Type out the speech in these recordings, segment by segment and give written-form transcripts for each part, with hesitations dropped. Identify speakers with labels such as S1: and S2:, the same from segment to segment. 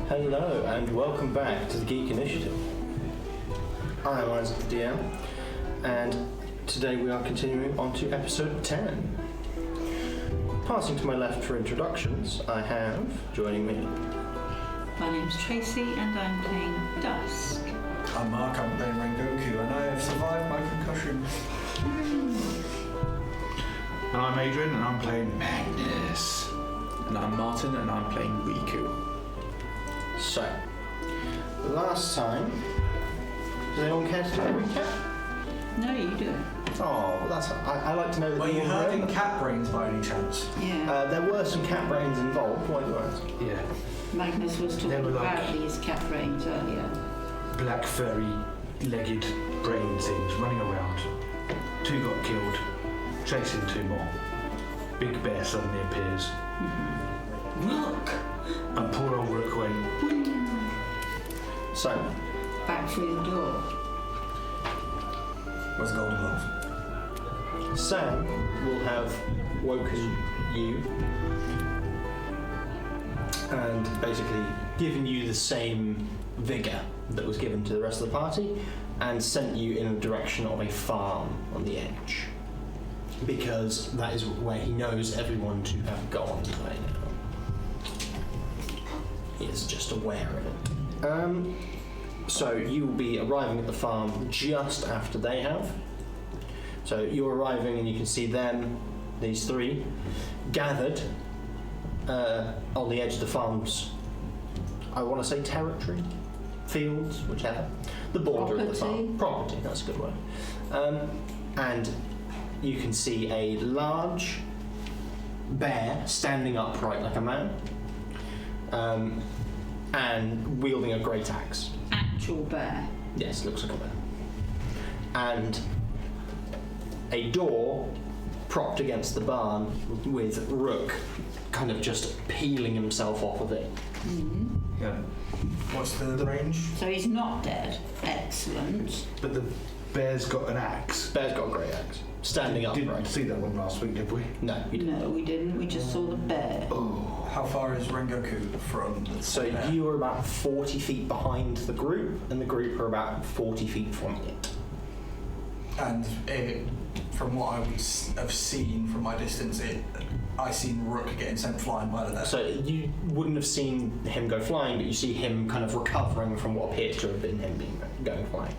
S1: Hello and welcome back to the Geek Initiative. I am Isaac the DM, and today we are continuing on to episode 10. Passing to my left for introductions, I have, joining me,
S2: my name's Tracy and I'm playing Dusk.
S3: I'm Mark, I'm playing Rengoku, and I have survived my concussion.
S4: And I'm Adrian, and I'm playing Magnus.
S5: And I'm Martin, and I'm playing Rhi-Koo.
S1: So, last time, does anyone care to do a recap?
S2: No, you do it.
S1: Oh, well that's. I like to know that.
S3: Were you herding cat brains by any chance?
S2: Yeah.
S1: There were some cat brains involved. Why do you ask?
S4: Yeah.
S2: Magnus was talking
S4: were like-
S2: about these cat brains earlier.
S4: Black furry-legged brain things running around. 2 got killed, chasing 2 more. Big bear suddenly appears.
S2: Look!
S4: And poor old Rook went,
S1: So,
S2: Back through the door.
S3: Where's Goldilocks?
S1: Sam will have woken you and basically given you the same vigour that was given to the rest of the party and sent you in the direction of a farm on the edge, because that is where he knows everyone to have gone by now. He is just aware of it. So you will be arriving at the farm just after they have. So you're arriving and you can see them, these 3, gathered on the edge of the farm's, I want to say territory, fields, whichever, the border of the farm. Property, that's a good word. And you can see a large bear standing upright like a man, and wielding a great axe.
S2: Actual bear.
S1: Yes, looks like a bear. And a door propped against the barn with Rook kind of just peeling himself off of it.
S2: Mm-hmm.
S4: yeah.
S3: What's the range?
S2: So he's not dead. Excellent.
S4: But the bear's got an axe.
S1: Bear's got a great axe. Standing
S4: Didn't
S1: upright.
S4: see that one last week, did we?
S1: No, you didn't.
S2: No, we didn't. We just saw the bear.
S3: How far is Rengoku from the
S1: So you are about 40 feet behind the group, and the group are about 40 feet from it.
S3: And from what I would have seen from my distance, I seen Rook getting sent flying by the bear.
S1: So you wouldn't have seen him go flying, but you see him kind of recovering from what appears to have been him going flying.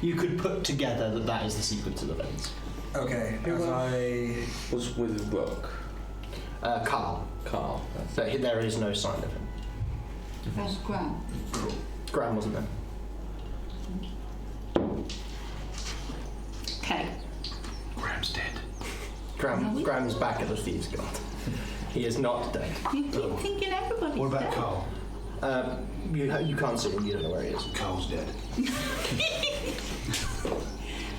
S1: You could put together that that is the sequence of events.
S3: Okay,
S5: Was with Rook.
S1: Carl. So there is no sign of him.
S2: Where's Graham?
S1: Graham wasn't there.
S2: Okay.
S4: Graham's dead.
S1: Graham's back at the Thieves Guild. He is not dead.
S2: You keep thinking everybody's
S4: What about
S2: dead.
S4: Carl?
S1: You can't see him, you don't know where he is.
S4: Carl's dead.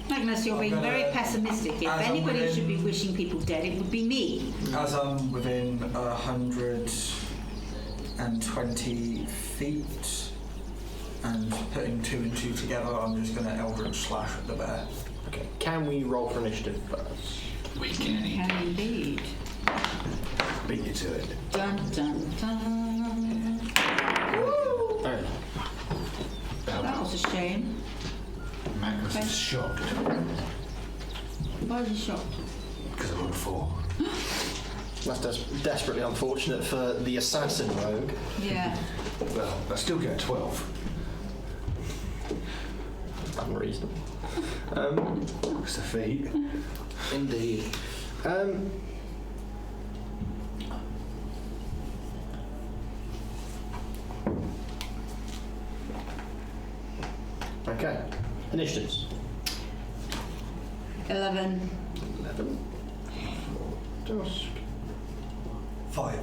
S2: Magnus, you're being very pessimistic. If anybody should be wishing people dead, it would be me.
S3: As I'm within 120 feet and putting 2 and 2 together, I'm just going to Eldritch Slash at the bear.
S1: Okay, can we roll for initiative first?
S4: We can
S2: Can indeed.
S4: beat you to it.
S2: Dun dun dun. Woo!
S1: Alright.
S2: That was a shame.
S4: Magnus is shocked
S2: Why was he shocked?
S4: because I rolled 4.
S1: That's desperately unfortunate for the assassin rogue.
S2: Yeah.
S4: Well, I still get a 12.
S1: Unreasonable.
S4: It's a feat.
S1: Indeed. Okay. Initiatives.
S2: 11.
S1: 11. Dusk.
S3: 5.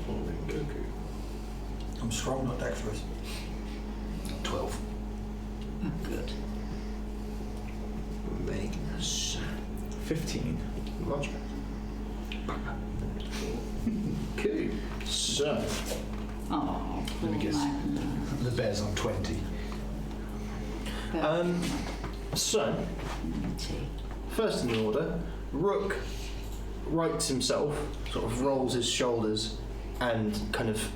S1: Rengoku.
S3: I'm strong, not dexterous.
S4: 12.
S2: Oh, good.
S1: Magnus.
S5: 15.
S1: Much better. Cool. So,
S2: Oh, poor
S4: Let me guess.
S2: Magnus.
S4: The bear's on 20.
S1: so first in the order, Rook rights himself, sort of rolls his shoulders and kind of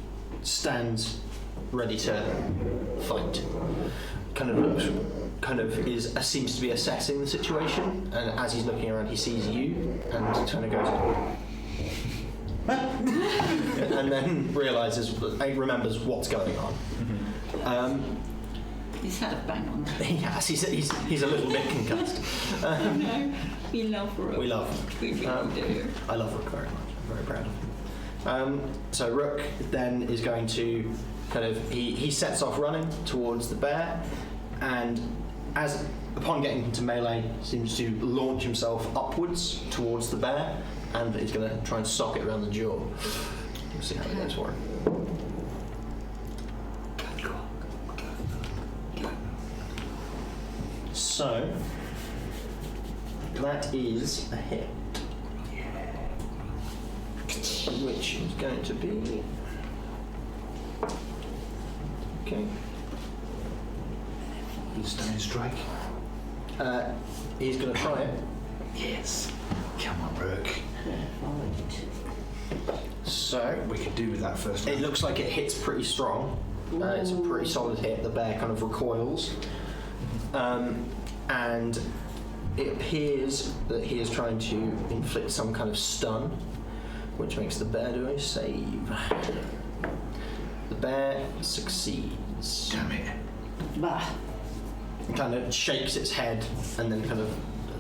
S1: stands ready to fight. Seems to be assessing the situation, and as he's looking around, he sees you and kind of goes, and then remembers what's going on.
S2: He's had a bang on that.
S1: He has. He's a little bit concussed.
S2: No, we love Rook.
S1: We love him.
S2: We really do.
S1: I love Rook very much. I'm very proud of him. So Rook then is going to he sets off running towards the bear, and upon getting into melee, seems to launch himself upwards towards the bear, and he's going to try and sock it around the jaw. We'll see how it goes for him. So that is a hit, which is going to be okay.
S4: Stunning strike.
S1: He's going to try it.
S4: Yes. Come on, Rook.
S1: So
S4: We could do with that first.
S1: it looks like it hits pretty strong. It's a pretty solid hit. The bear kind of recoils, and it appears that he is trying to inflict some kind of stun, which makes the bear do a save. The bear succeeds.
S4: Damn it.
S2: Bah.
S1: Kind of shakes its head and then kind of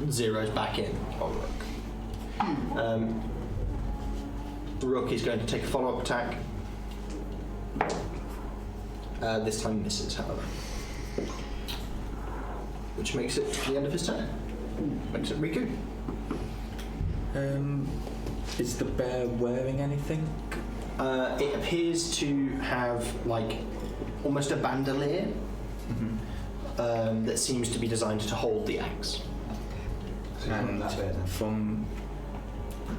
S1: zeroes back in on Rook. Rook is going to take a follow-up attack. This time misses, however. Which makes it the end of his turn. Makes it Rhi-Koo.
S5: Is the bear wearing anything?
S1: It appears to have almost a bandolier that seems to be designed to hold the axe.
S5: And from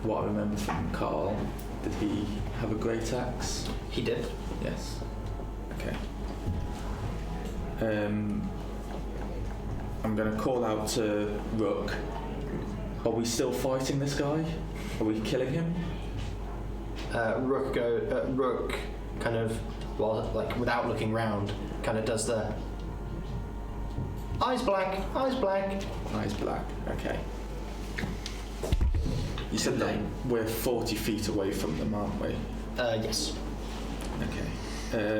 S5: what I remember from Carl, did he have a great axe?
S1: He did.
S5: Yes. Okay. I'm going to call out to Rook. Are we still fighting this guy? Are we killing him?
S1: Rook kind of, without looking round, kind of does the eyes black.
S5: Eyes black. Okay. You said that we're 40 feet away from them, aren't we?
S1: Yes.
S5: Okay.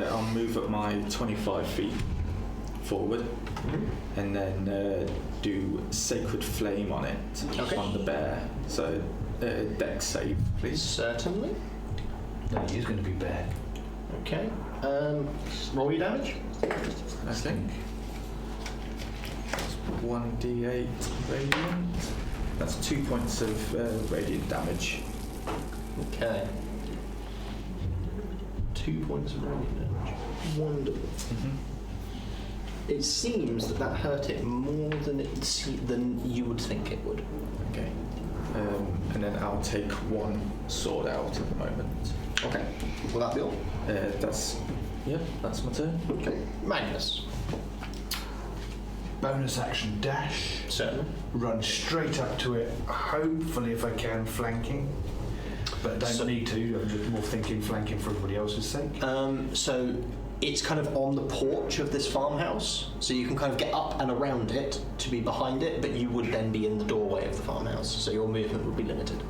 S5: I'll move up my 25 feet forward and then do Sacred Flame on it, on the bear. So, dex save, please.
S1: Certainly.
S4: No, he's going to be bear.
S1: Okay. Roll your damage.
S5: I think. 1d8 radiant. That's 2 points of radiant damage.
S1: Okay. 2 points of radiant damage. Wonderful. It seems that hurt it more than you would think it would.
S5: Okay. And then I'll take one sword out at the moment.
S1: Okay. Will that be all?
S5: That's my turn.
S1: Okay. Magnus.
S4: Bonus action dash.
S1: Certainly.
S4: Run straight up to it. Hopefully, if I can, flanking. But don't need to. I'm just more thinking flanking for everybody else's sake.
S1: So it's kind of on the porch of this farmhouse, so you can kind of get up and around it to be behind it, but you would then be in the doorway of the farmhouse, so your movement would be limited.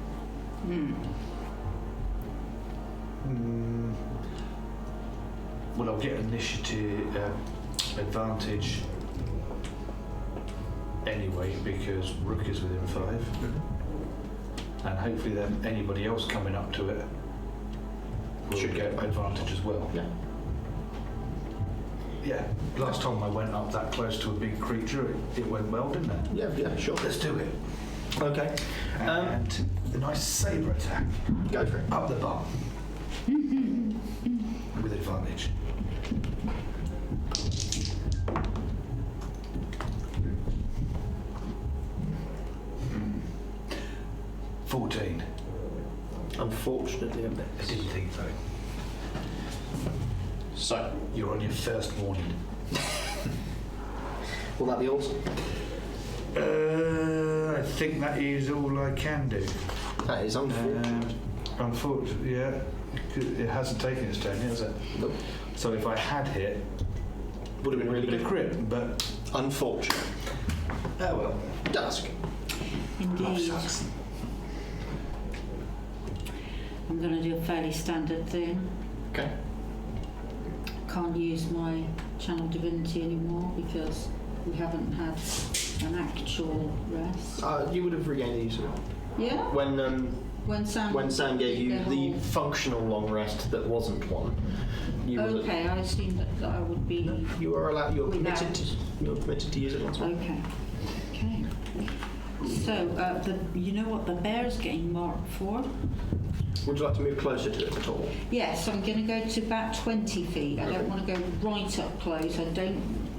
S4: Well, I'll get initiative advantage anyway because Rook is within 5, and hopefully then anybody else coming up to it should get advantage as well.
S1: Yeah.
S4: Yeah. Last time I went up that close to a big creature, it went well, didn't it?
S1: Yeah, sure.
S4: Let's do it.
S1: Okay.
S4: And a nice saber attack.
S1: Go for it.
S4: Up the bum. With advantage.
S1: Unfortunately, a
S4: I
S1: miss.
S4: didn't think so.
S1: So,
S4: You're on your first warning.
S1: will that be all?
S4: I think that is all I can do.
S1: That is unfortunate.
S4: Unfortunately, yeah. It hasn't taken its turn, has it?
S1: Nope.
S4: So if I had hit,
S1: Would have been really
S4: a
S1: good.
S4: crit, but
S1: Unfortunate.
S4: oh well.
S1: Dusk.
S2: Indeed. I'm going to do a fairly standard thing.
S1: Okay.
S2: Can't use my channel divinity anymore because we haven't had an actual rest.
S1: You would have regained the use of it.
S2: Yeah?
S1: When Sam gave you the functional long rest that wasn't one. You would
S2: Okay, I assumed that I would be...
S1: You are allowed. You're
S2: Without.
S1: permitted to use it once more.
S2: Okay. Okay. So, you know what the bear's getting marked for?
S1: Would you like to move closer to it at all?
S2: Yes, I'm going to go to about 20 feet. I don't want to go right up close.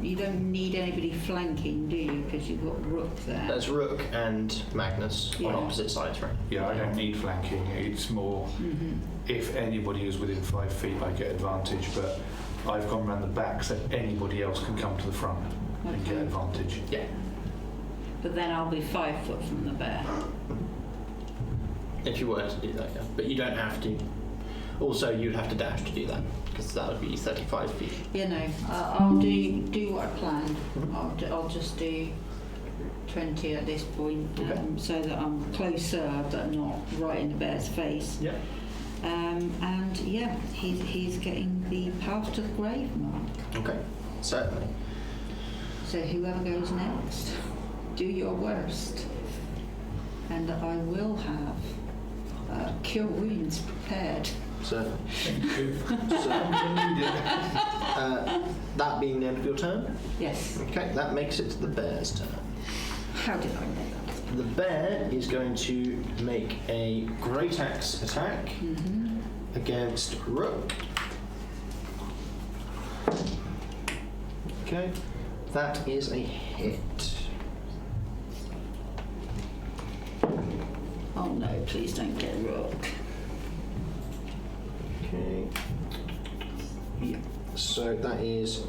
S2: You don't need anybody flanking, do you? Because you've got Rook there.
S1: There's Rook and Magnus on
S2: Yeah.
S1: opposite sides, right?
S4: Yeah, I don't need flanking. It's more if anybody is within 5 feet, I get advantage. But I've gone round the back, so anybody else can come to the front and get
S2: Okay.
S4: advantage.
S1: Yeah.
S2: But then I'll be 5 foot from the bear.
S1: If you were to do that, yeah. But you don't have to. Also, you'd have to dash to do that because that would be 35 feet.
S2: You know, I'll do what I planned. I'll just do 20 at this point, so that I'm closer but not right in the bear's face.
S1: Yeah.
S2: And yeah, he's getting the path to the grave mark.
S1: Okay. Certainly.
S2: So whoever goes next, do your worst, and I will have cure wounds prepared.
S1: Certainly. That being the end of your turn.
S2: Yes.
S1: Okay. That makes it the bear's turn.
S2: How did I know that?
S1: The bear is going to make a great axe attack against Rook. Okay, that is a hit.
S2: Oh no, please don't get Rook.
S1: Okay. Yeah. So that is.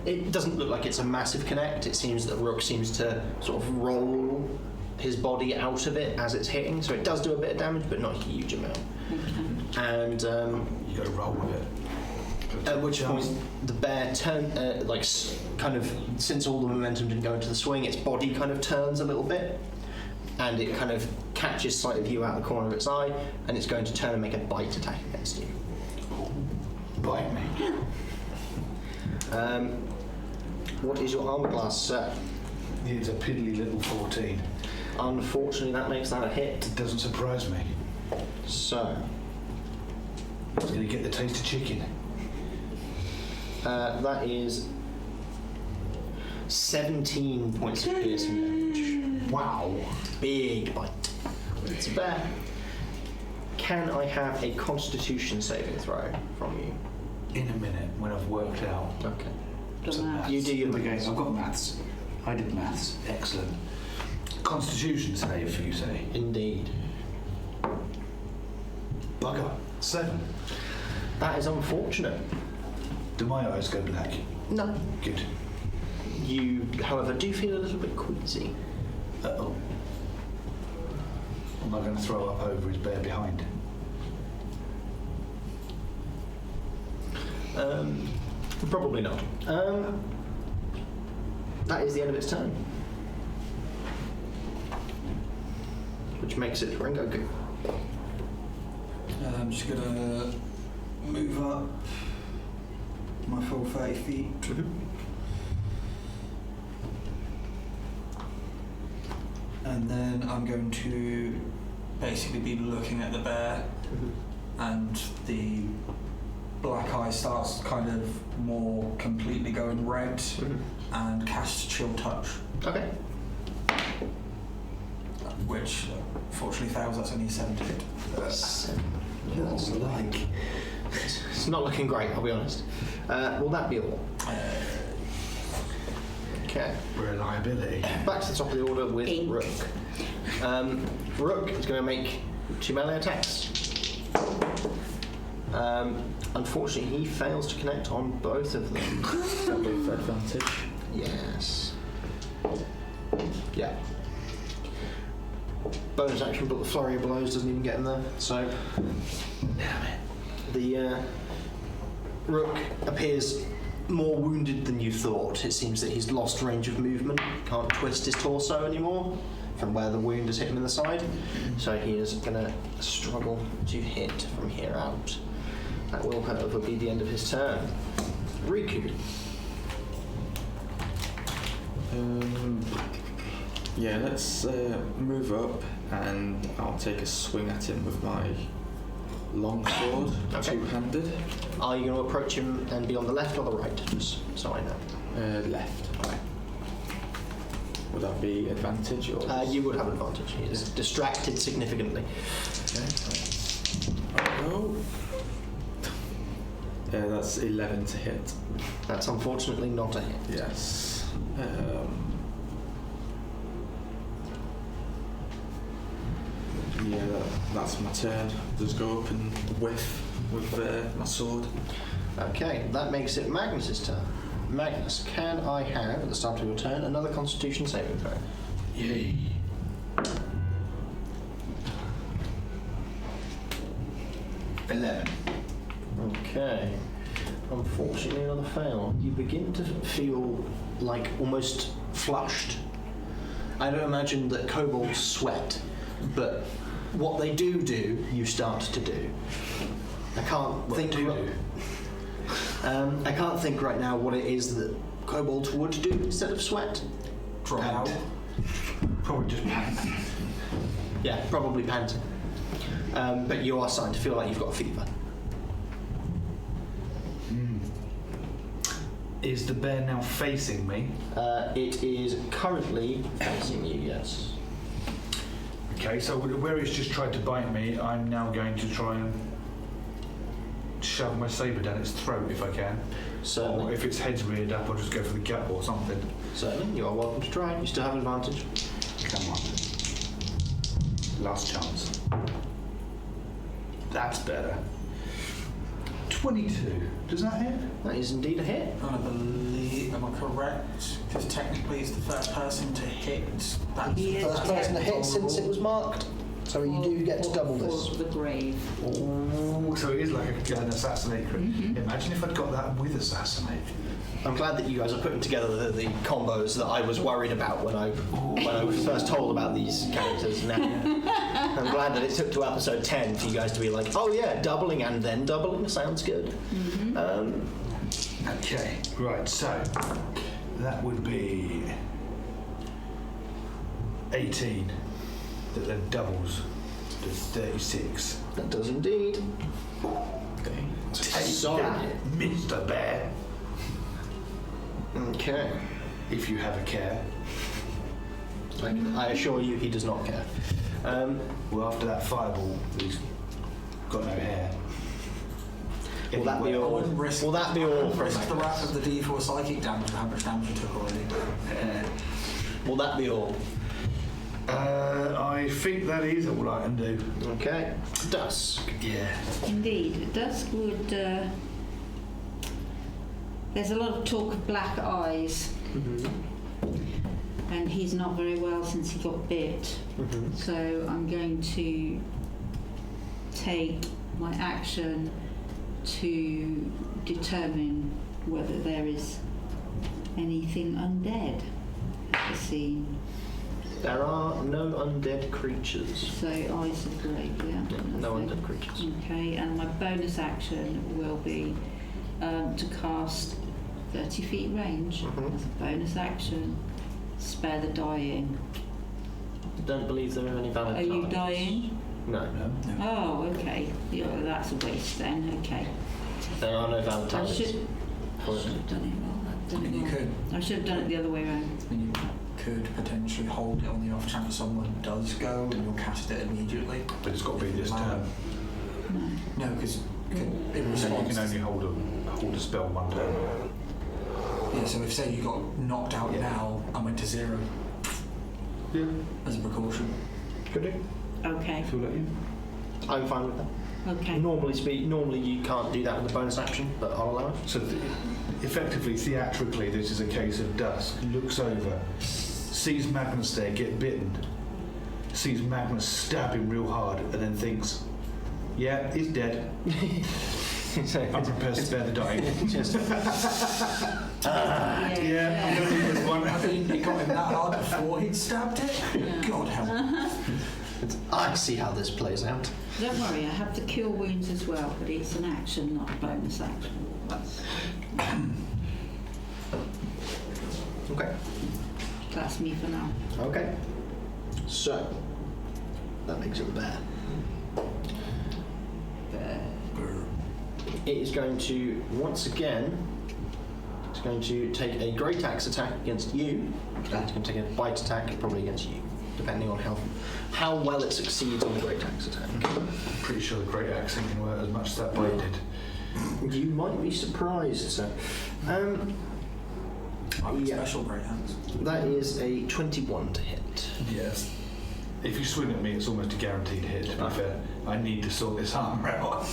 S1: It doesn't look like it's a massive connect. It seems that Rook seems to sort of roll his body out of it as it's hitting, so it does do a bit of damage, but not a huge amount.
S2: Okay.
S1: And
S4: You got to roll with it.
S1: at which point the bear kind of, since all the momentum didn't go into the swing, its body kind of turns a little bit, and it kind of catches sight of you out the corner of its eye, and it's going to turn and make a bite attack against you.
S4: Bite me.
S1: What is your armor class, sir?
S4: It's a piddly little 14.
S1: Unfortunately, that makes that a hit.
S4: It doesn't surprise me.
S1: So,
S4: It's going to get the taste of chicken.
S1: that is 17 points of piercing damage.
S4: Wow.
S1: Big bite. It's a bear. Can I have a Constitution saving throw from you?
S4: In a minute, when I've worked out.
S1: Okay.
S2: Done that.
S1: You do your
S4: Okay,
S1: maths.
S4: I've got maths. I did maths. Excellent. Constitution save, you say?
S1: Indeed.
S4: Bugger. 7.
S1: That is unfortunate.
S4: Do my eyes go black?
S1: No.
S4: Good.
S1: You, however, do feel a little bit queasy.
S4: Uh-oh. Am I going to throw up over his bear behind?
S1: Probably not. That is the end of its turn. Which makes it Rengoku.
S3: I'm just gonna move up my full 30 feet. And then I'm going to basically be looking at the bear, and the black eye starts kind of more completely going red, and cast Chill Touch,
S1: Okay.
S3: which fortunately fails. That's only a 7 to hit.
S1: That's like. It's not looking great, I'll be honest. Will that be all? Okay.
S4: Reliability.
S1: Back to the top of the order with
S2: Ink.
S1: Rook. Rook is going to make 2 melee attacks. Unfortunately, he fails to connect on both of them.
S5: That'll be for advantage.
S1: Yes. Yeah. bonus action, but the flurry of blows doesn't even get in there. So, damn it. The rook appears more wounded than you thought. It seems that he's lost range of movement, can't twist his torso anymore from where the wound has hit him in the side. So he is going to struggle to hit from here out. That will, however, be the end of his turn. Rhi-Koo.
S5: Yeah, let's move up and I'll take a swing at him with my long sword,
S1: Okay.
S5: two-handed.
S1: Are you going to approach him and be on the left or the right? Just so I know.
S5: Left.
S1: Okay.
S5: Would that be advantage or?
S1: You would have advantage. He is distracted significantly.
S5: Oh. Yeah, that's 11 to hit.
S1: That's unfortunately not a hit.
S5: Yes. Yeah, that's my turn. Just go up and whiff with my sword.
S1: Okay, that makes it Magnus's turn. Magnus, can I have, at the start of your turn, another Constitution saving throw?
S4: Yay.
S1: Okay. Unfortunately, another fail. You begin to feel like almost flushed. I don't imagine that kobolds sweat, but what they do, you start to do. I can't think. I can't think right now what it is that kobolds would do instead of sweat.
S3: Dry out.
S4: Probably just pant.
S1: Yeah, probably panting. But you are starting to feel like you've got a fever.
S4: Is the bear now facing me?
S1: It is currently facing you, yes.
S4: Okay, so where it's just tried to bite me, I'm now going to try and shove my sabre down its throat if I can.
S1: Certainly.
S4: Or if its head's reared up, I'll just go for the gut or something.
S1: Certainly, you are welcome to try. You still have advantage.
S4: Come on. Last chance. That's better. 22. Does that hit?
S1: That is indeed a hit.
S3: I believe, am I correct? Because technically it's the first person to hit. That's
S2: Yeah.
S1: First person to hit since it was marked. So you do get to double this.
S2: For the grave.
S4: Ooh, so it is like an assassinate crit.
S2: Mm-hmm.
S4: Imagine if I'd got that with assassinate.
S1: I'm glad that you guys are putting together the combos that I was worried about when I was first told about these characters. Now, I'm glad that it took to episode 10 for you guys to be like, oh yeah, doubling and then doubling sounds good.
S2: Mm-hmm.
S4: Okay, right, so that would be 18. That then doubles to 36.
S1: That does indeed.
S5: Okay.
S4: Take
S1: Sorry.
S4: that, Mr. Bear.
S1: Okay.
S4: If you have a care.
S1: I assure you he does not care.
S4: Well, after that fireball, he's got no hair.
S1: Will that be
S3: I
S1: all?
S3: wouldn't risk.
S1: Will that be all for
S3: risk the
S1: Magnus?
S3: wrath of the D4 psychic damage. How much damage you took already?
S1: Will that be all?
S4: I think that is all I can do.
S1: Okay. Dusk.
S4: Yeah.
S2: Indeed, Dusk would. There's a lot of talk of black eyes, and he's not very well since he got bit. So I'm going to take my action to determine whether there is anything undead at the scene.
S1: There are no undead creatures.
S2: So eyes of grave, yeah.
S1: No undead creatures.
S2: Okay, and my bonus action will be to cast 30 feet range as a bonus action. Spare the dying.
S1: Don't believe there are any valid
S2: Are you
S1: targets.
S2: dying?
S1: No.
S2: Oh, okay. Yeah, that's a waste then. Okay.
S1: There are no valid
S2: I
S1: targets.
S2: should
S1: for it.
S2: have done it wrong. I've done it
S3: You
S2: wrong.
S3: could.
S2: I should have done it the other way around.
S3: And you could potentially hold it on the off chance someone does go and you'll cast it immediately.
S4: But it's got to be this turn.
S2: No.
S3: No, because in
S4: You
S3: response.
S4: can only hold a spell one turn.
S3: Yeah, so if say you got knocked out now and went to 0
S4: Yeah.
S3: as a precaution.
S4: Could do.
S2: Okay.
S4: Feel like you.
S1: I'm fine with that.
S2: Okay.
S1: Normally you can't do that with a bonus action, but I'll allow it.
S4: So effectively, theatrically, this is a case of Dusk looks over, sees Magnus there get bitten, sees Magnus stab him real hard, and then thinks, "Yeah, he's dead. I'm prepared to spare the dying." Yeah, I'm gonna need this one.
S3: I think it got him that hard before he'd stabbed it.
S2: Yeah.
S3: God help.
S1: I see how this plays out.
S2: Don't worry, I have the cure wounds as well, but it's an action, not a bonus action.
S1: Okay.
S2: That's me for now.
S1: Okay. So that makes it the bear. It is going to once again. It's going to take a great axe attack against you. And it's going to take a bite attack probably against you, depending on how well it succeeds on the great axe attack.
S4: I'm pretty sure the great axe ain't gonna work as much as that blade did.
S1: You might be surprised, sir.
S3: Special great hands.
S1: That is a 21 to hit.
S4: Yes. If you swing at me, it's almost a guaranteed hit. To be fair, I need to sort this armor out.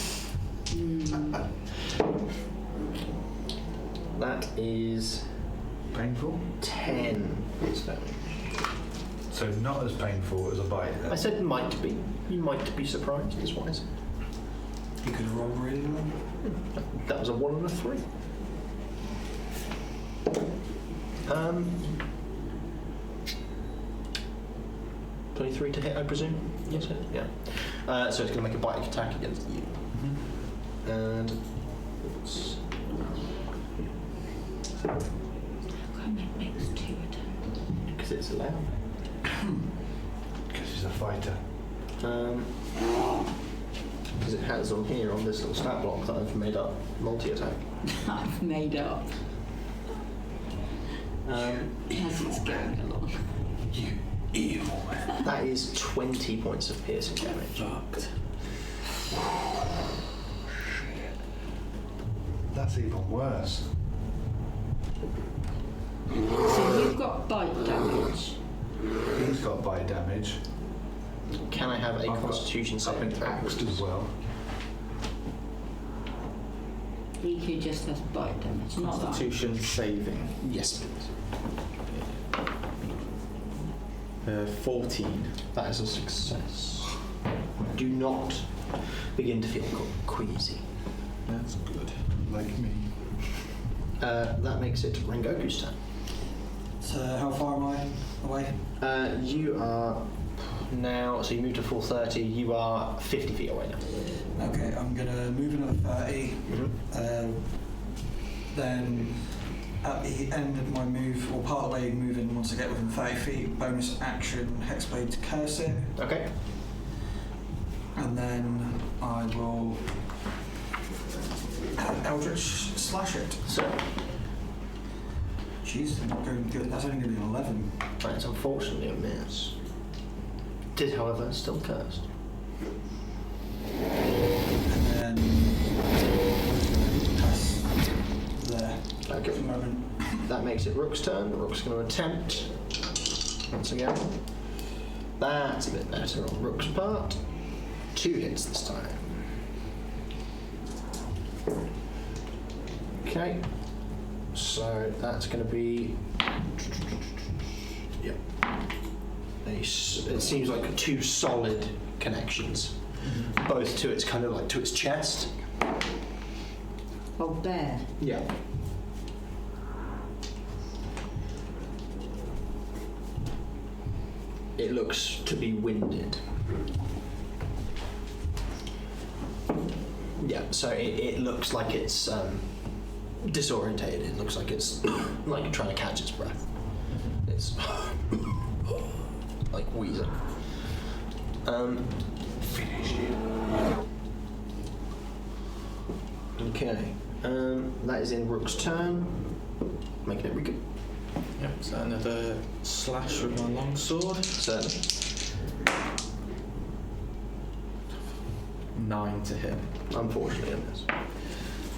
S1: That is
S4: Painful?
S1: 10 hits damage.
S4: So not as painful as a bite.
S1: I said might be. You might be surprised, is what I said.
S3: You could roll really well.
S1: That was a 1 and a 3. 23 to hit, I presume? Yes. Yeah. So it's going to make a bite attack against you.
S4: Mm-hmm.
S1: And it's...
S2: How come it makes 2 attacks?
S1: Because it's allowed.
S4: Because he's a fighter.
S1: Because it has on here, on this little stat block that I've made up, multi-attack.
S2: I've made up. As it's going along.
S3: You evil man.
S1: That is 20 points of piercing damage.
S3: Fucked.
S4: That's even worse.
S2: So you've got bite damage.
S4: He's got bite damage.
S1: Can I have a
S4: I've
S1: Constitution
S4: I've
S1: saving
S4: been
S1: throw?
S4: axed as well.
S2: Rhi-Koo just has bite damage, not that.
S5: Constitution saving.
S1: Yes, please.
S5: 14.
S1: That is a success. Do not begin to feel queasy.
S5: That's good.
S4: Like me.
S1: That makes it Rengoku's turn.
S3: So how far am I away?
S1: You are now, so you move to full 30, you are 50 feet away now.
S3: Okay, I'm gonna move another 30. Then at the end of my move, or part of the way moving, once I get within 30 feet, bonus action hexblade to curse it.
S1: Okay.
S3: And then I will eldritch slash it.
S1: So,
S3: Jeez, not going good. That's only going to be an 11.
S1: that is unfortunately a miss. Did, however, still cursed.
S3: And then pass there.
S1: Okay.
S3: For the moment.
S1: That makes it Rook's turn. Rook's going to attempt once again. That's a bit better on Rook's part. 2 hits this time. Okay. So that's going to be. Yep. It seems like 2 solid connections, both to its kind of like to its chest.
S2: Oh, bear.
S1: Yeah. It looks to be winded. Yeah, so it looks like it's disorientated. It looks like it's like trying to catch its breath. It's like wheezing. Finish it. Okay. That is in Rook's turn. Making it Rhi-Koo.
S5: Yep, so another slash with my longsword.
S1: Certainly.
S5: 9 to hit.
S1: Unfortunately, it is.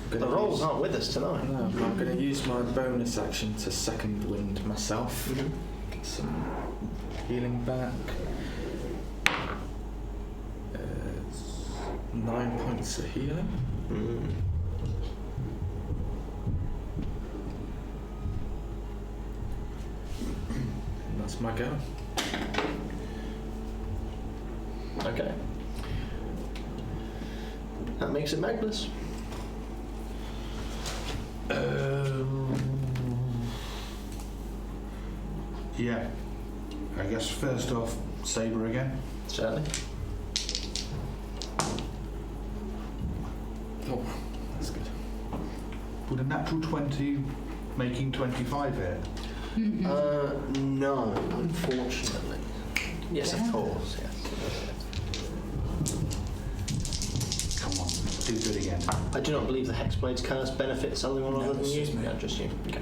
S1: The
S5: Gonna
S1: rolls
S5: use-
S1: aren't with us tonight.
S5: No, I'm going to use my bonus action to second wind myself.
S1: Mhm.
S5: Get some healing back. 9 points of healing.
S1: Mm.
S5: And that's my go.
S1: That makes it Magnus.
S4: Yeah. I guess first off, sabre again.
S1: Certainly.
S5: Oh, that's good.
S4: Would a natural 20 making 25 hit?
S1: No, unfortunately. Yes, of course. Yes.
S4: Come on, do good again.
S1: I do not believe the hexblade's curse benefits anyone
S3: No,
S1: other than
S3: it's
S1: you.
S3: just me.
S1: No, just you. Okay.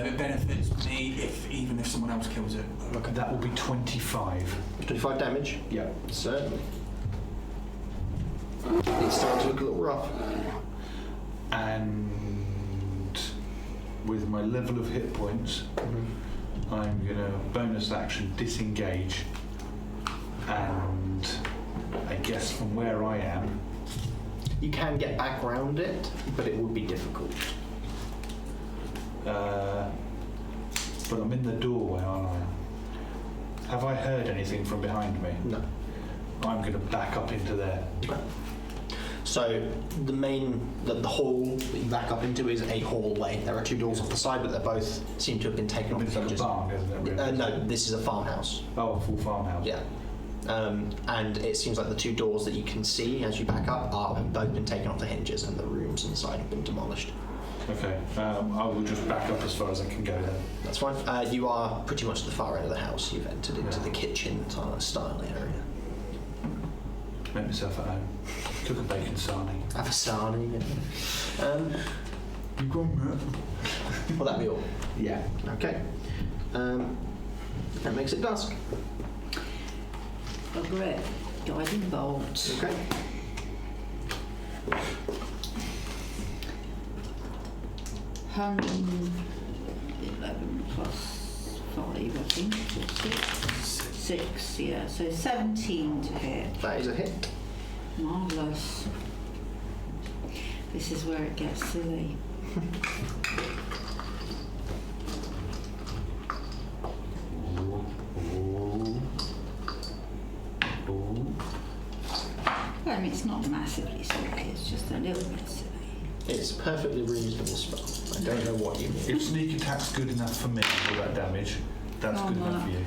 S3: It benefits me even if someone else kills it.
S4: Look, that will be 25.
S1: 25 damage.
S4: Yeah.
S1: Certainly. It's starting to look a little rough.
S4: And with my level of hit points, I'm going to bonus action disengage. And I guess from where I am,
S1: You can get back round it, but it would be difficult.
S4: but I'm in the doorway, aren't I? Have I heard anything from behind me?
S1: No.
S4: I'm going to back up into there.
S1: So the hall that you back up into is a hallway. There are two doors off the side, but they both seem to have been taken off
S4: It's
S1: the
S4: like a
S1: hinges.
S4: barn, isn't it? Really?
S1: No, this is a farmhouse.
S4: Oh, a full farmhouse.
S1: Yeah. And it seems like the two doors that you can see as you back up have both been taken off the hinges, and the rooms inside have been demolished.
S4: Okay. I will just back up as far as I can go then.
S1: That's fine. You are pretty much at the far end of the house. You've entered into the kitchen style area.
S4: Make myself at home. Cook a bacon sarnie.
S1: Have a sarnie.
S4: You got me.
S1: Will that be all?
S4: Yeah.
S1: Okay. That makes it dusk.
S2: Oh, great. Guiding bolt.
S1: Okay.
S2: 111 plus 5, I think. Or 6, yeah. So 17 to hit.
S1: That is a hit.
S2: Marvellous. This is where it gets silly. I mean, it's not massively silly, it's just a little bit silly.
S1: It's a perfectly reasonable spell. I don't know what you mean.
S4: If sneak attack's good enough for me for that damage, that's good enough for you.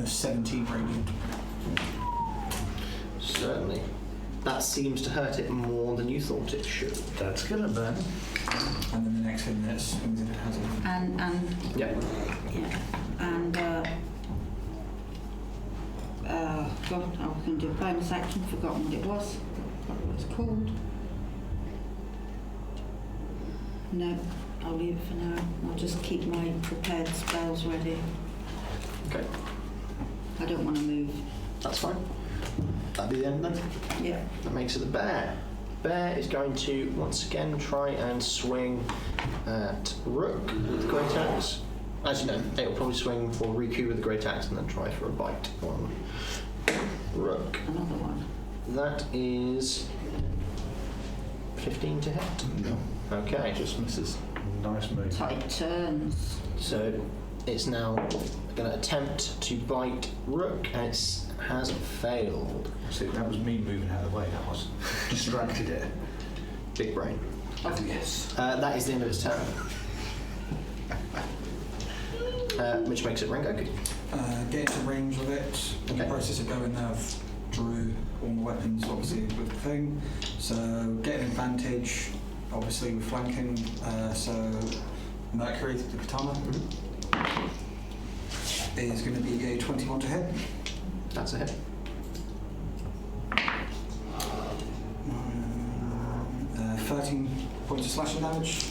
S3: 17 radiant.
S1: Certainly. That seems to hurt it more than you thought it should.
S4: That's gonna burn.
S3: And then the next thing that swings if it has it.
S2: And
S1: Yeah.
S2: yeah, and God, I was going to do a bonus action, forgotten what it was. Forgot what it's called. No, I'll leave it for now. I'll just keep my prepared spells ready.
S1: Okay.
S2: I don't want to move.
S1: That's fine. That'll be the end then.
S2: Yeah.
S1: That makes it the bear. Bear is going to once again try and swing at Rook with the great axe. Actually, no, it'll probably swing for Rhi-Koo with the great axe and then try for a bite on Rook.
S2: Another one.
S1: That is 15 to hit.
S4: No.
S1: Okay.
S4: Just misses. Nice move.
S2: Tight turns.
S1: So it's now going to attempt to bite Rook, and it has failed.
S4: See, that was me moving out of the way. That was distracted it.
S1: Big brain.
S4: Oh yes.
S1: That is the end of its turn. Which makes it Rengoku.
S3: Get into range with it. In the
S1: Okay.
S3: process of going there, I've drew all my weapons, obviously, with the thing. So, get an advantage, obviously, with flanking. So, Mercury, the katana, is going to be a 21 to hit.
S1: That's a hit.
S3: 13 points of slashing damage.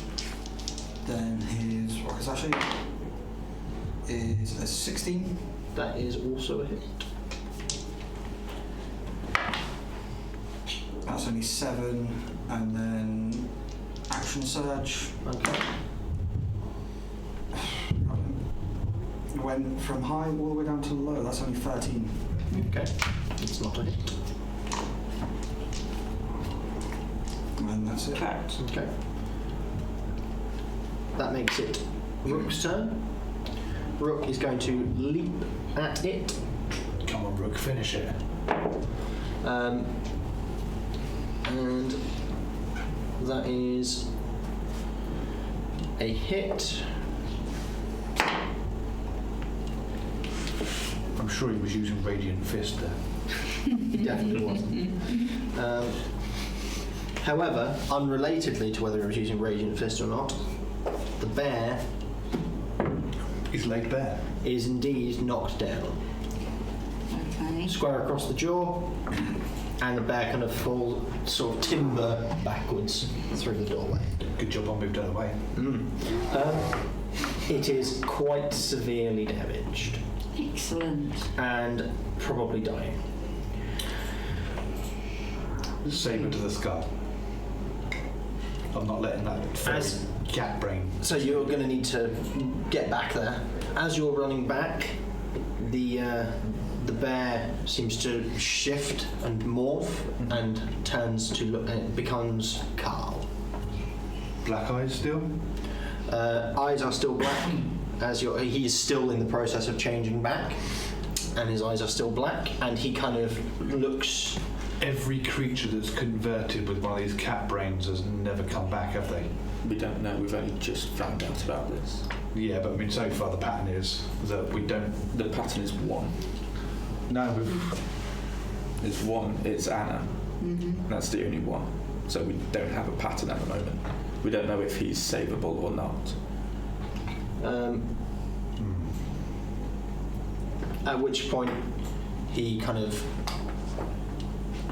S3: Then his Rokasashi is a 16.
S1: That is also a hit.
S3: That's only 7. And then action surge.
S1: Okay.
S3: It went from high all the way down to low. That's only 13.
S1: Okay. It's not a hit.
S3: And that's it.
S2: Correct.
S1: Okay. That makes it Rook's turn. Rook is going to leap at it.
S4: Come on, Rook, finish it.
S1: And that is a hit.
S4: I'm sure he was using Radiant Fist there.
S1: He definitely wasn't. However, unrelatedly to whether he was using Radiant Fist or not, the bear
S4: He's laid bare.
S1: is indeed knocked down.
S2: Okay.
S1: Square across the jaw, and the bear kind of falls, sort of timber backwards through the doorway.
S4: Good job I moved out of the way.
S1: It is quite severely damaged
S2: Excellent.
S1: and probably dying.
S4: Saber to the skull. I'm not letting that
S1: As-
S4: cat brain.
S1: So you're going to need to get back there. As you're running back, the bear seems to shift and morph and turns to look. It becomes Carl.
S4: Black eyes still?
S1: Eyes are still black. He is still in the process of changing back, and his eyes are still black. And he kind of looks.
S4: Every creature that's converted with one of these cat brains has never come back, have they?
S5: We don't know. We've only just found out about this.
S4: Yeah, but I mean, so far the pattern is that we don't.
S5: The pattern is one.
S4: No, we've.
S5: It's one. It's Anna.
S2: Mm-hmm.
S5: That's the only one. So we don't have a pattern at the moment. We don't know if he's savable or not.
S1: At which point, he kind of.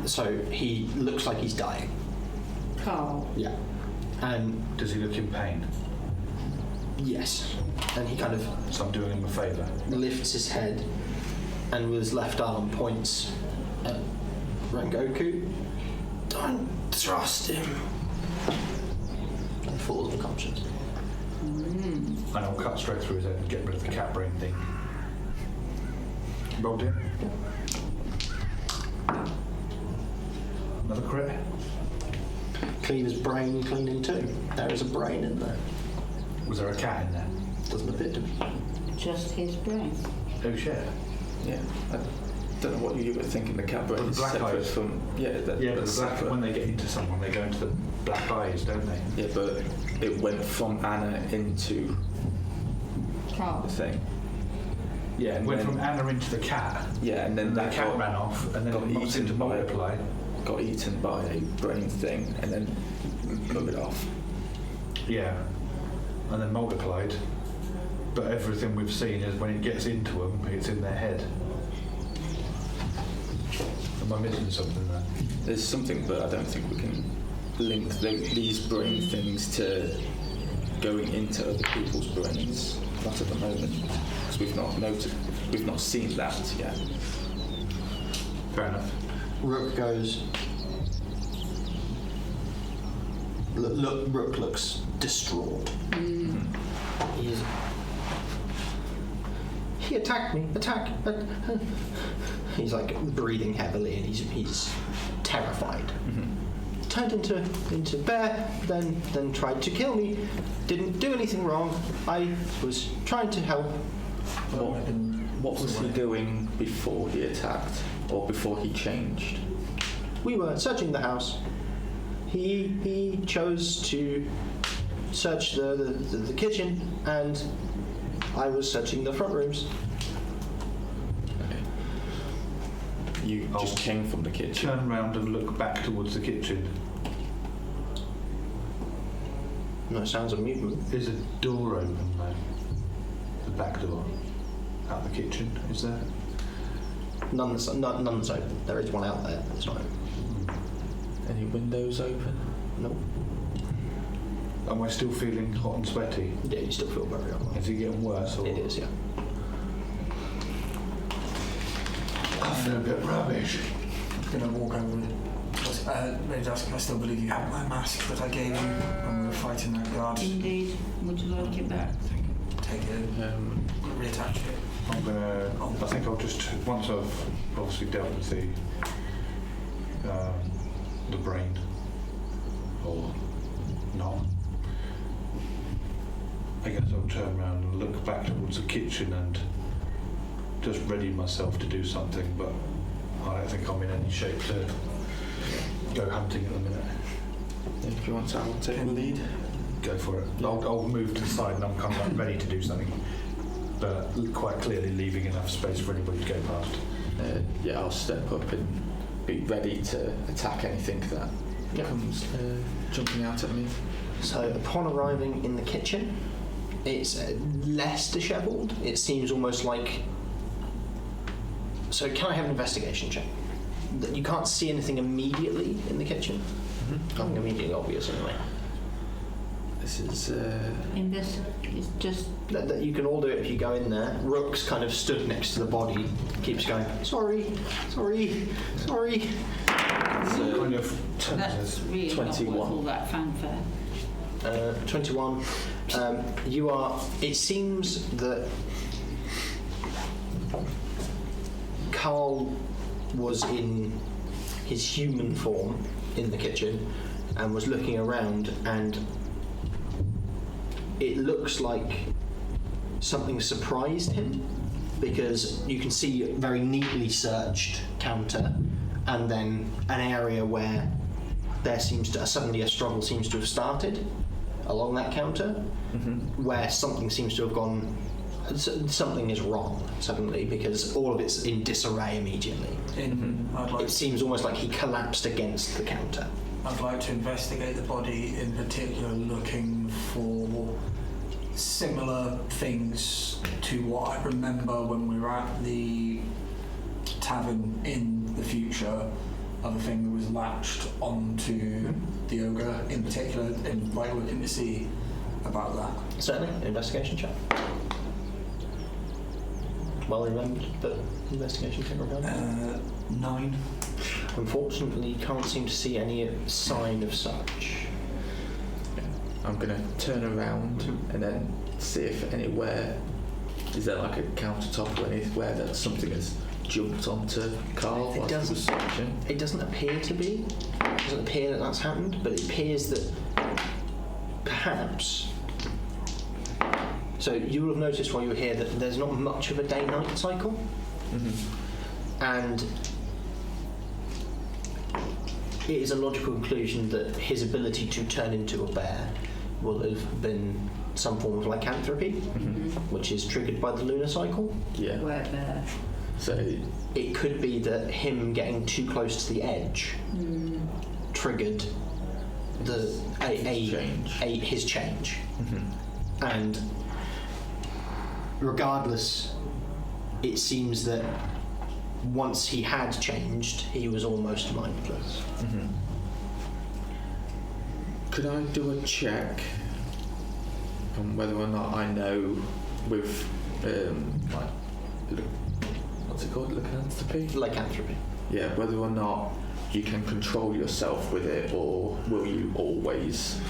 S1: So he looks like he's dying.
S2: Carl.
S1: Yeah. And
S4: Does he look in pain?
S1: yes. And he kind of
S4: So I'm doing him a favour.
S1: lifts his head and with his left arm points at Rengoku. Don't trust him. And falls unconscious.
S2: Mm.
S4: And I'll cut straight through his head and get rid of the cat brain thing. Rolled in. Another crit.
S1: Clean his brain, clean in two. There is a brain in there.
S4: Was there a cat in there?
S1: Doesn't appear to be.
S2: Just his brain.
S4: Oh shit.
S5: Yeah. I don't know what you were thinking. The cat brain
S4: Well, the
S5: is
S4: black
S5: separate
S4: eyes.
S5: from. Yeah.
S4: Yeah, but
S5: that's
S4: the black,
S5: separate.
S4: when they get into someone, they go into the black eyes, don't they?
S5: Yeah, but it went from Anna into
S2: Carl.
S5: the thing. Yeah, and
S4: Went
S5: then,
S4: from Anna into the cat.
S5: yeah, and then
S4: And the
S5: that
S4: cat
S5: got,
S4: ran off, and then
S5: got
S4: it knocked
S5: eaten
S4: into
S5: by-
S4: multiply.
S5: got eaten by a brain thing, and then moved it off.
S4: Yeah, and then multiplied. But everything we've seen is when it gets into them, it's in their head. Am I missing something there?
S5: There's something, but I don't think we can link these brain things to going into other people's brains. Not at the moment, because we've not seen that yet.
S4: Fair enough.
S1: Rook goes. Rook looks distraught. He attacked me. He's like breathing heavily, and he's terrified. Turned into bear, then tried to kill me. Didn't do anything wrong. I was trying to help.
S5: What was he doing before he attacked, or before he changed?
S1: We were searching the house. He chose to search the kitchen, and I was searching the front rooms.
S5: Okay. You just came from the kitchen.
S4: Turn around and look back towards the kitchen.
S1: No sounds of movement.
S4: Is a door open though? The back door. Out the kitchen, is there?
S1: None's open. There is one out there, but it's not open.
S5: Any windows open?
S1: Nope.
S4: Am I still feeling hot and sweaty?
S1: Yeah, you still feel very unwell.
S4: Is it getting worse? Or?
S1: It is, yeah.
S4: I feel a bit rubbish.
S3: I'm going to walk over and Dusk, I still believe you have my mask that I gave you when we were fighting that guard.
S2: Indeed. Would you like it back?
S3: Take it, reattach it.
S4: I'm gonna. I think I'll just once I've obviously dealt with the brain, or not. I guess I'll turn around and look back towards the kitchen and just ready myself to do something, but I don't think I'm in any shape to go hunting at the minute.
S5: If you want to, I'll take the lead.
S4: Go for it. I'll move to the side and I'm kind of like ready to do something, but quite clearly leaving enough space for anybody to go past.
S5: Yeah, I'll step up and be ready to attack anything that comes jumping out at me.
S1: So upon arriving in the kitchen, it's less dishevelled. It seems almost like... So can I have an investigation check? You can't see anything immediately in the kitchen? Nothing immediately obvious anyway.
S5: This is...
S2: It's just...
S1: That you can all do it if you go in there. Rook's kind of stood next to the body, keeps going, sorry.
S4: Kind of
S2: That's really
S5: 21.
S2: not worth all that fanfare.
S1: 21. You are... It seems that Carl was in his human form in the kitchen and was looking around, and it looks like something surprised him, because you can see a very neatly searched counter and then an area where there seems to suddenly a struggle seems to have started along that counter, where something seems to have gone. Something is wrong suddenly, because all of it's in disarray immediately. It seems almost like he collapsed against the counter.
S3: I'd like to investigate the body, in particular looking for similar things to what I remember when we were at the tavern in the future, of a thing that was latched onto the ogre in particular, and like looking to see about that.
S1: Certainly, investigation check. Well remembered, but investigation check regarding
S3: 9.
S1: Unfortunately, you can't seem to see any sign of such.
S5: I'm going to turn around and then see if anywhere... Is there like a countertop or anywhere that something has jumped onto Carl whilst he was searching?
S1: It doesn't appear to be. It doesn't appear that that's happened, but it appears that perhaps... So you will have noticed while you were here that there's not much of a day-night cycle. And it is a logical conclusion that his ability to turn into a bear will have been some form of lycanthropy, which is triggered by the lunar cycle.
S5: Yeah.
S2: Where bear.
S5: So
S1: it could be that him getting too close to the edge triggered his change. And regardless, it seems that once he had changed, he was almost mindless.
S5: Could I do a check on whether or not I know with what's it called? Lycanthropy?
S1: Lycanthropy.
S5: Yeah, whether or not you can control yourself with it, or will you always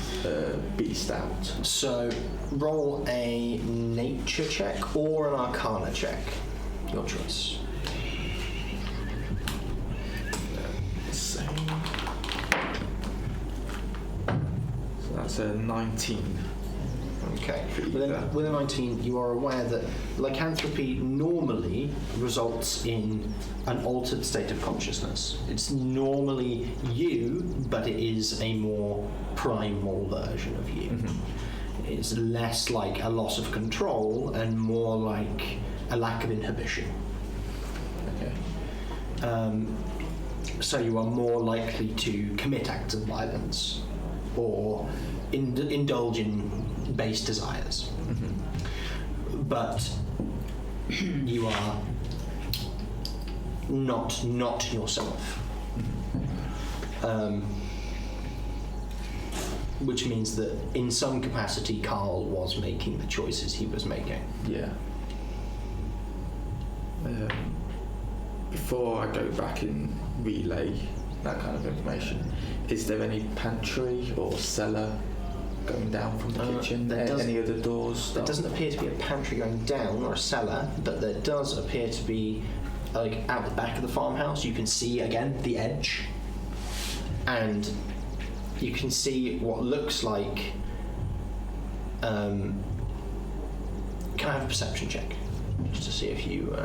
S5: beast out?
S1: So roll a nature check or an arcana check. Your choice.
S5: Same. So that's a 19.
S1: Okay. With a 19, you are aware that lycanthropy normally results in an altered state of consciousness. It's normally you, but it is a more primal version of you. It's less like a loss of control and more like a lack of inhibition.
S5: Okay.
S1: So you are more likely to commit acts of violence or indulge in base desires. But you are not yourself. Which means that in some capacity Carl was making the choices he was making.
S5: Yeah. Before I go back and relay that kind of information, is there any pantry or cellar going down from the kitchen? Any other doors?
S1: There doesn't appear to be a pantry going down or a cellar, but there does appear to be, like, out the back of the farmhouse, you can see again the edge, and you can see what looks like. Can I have a perception check just to see if you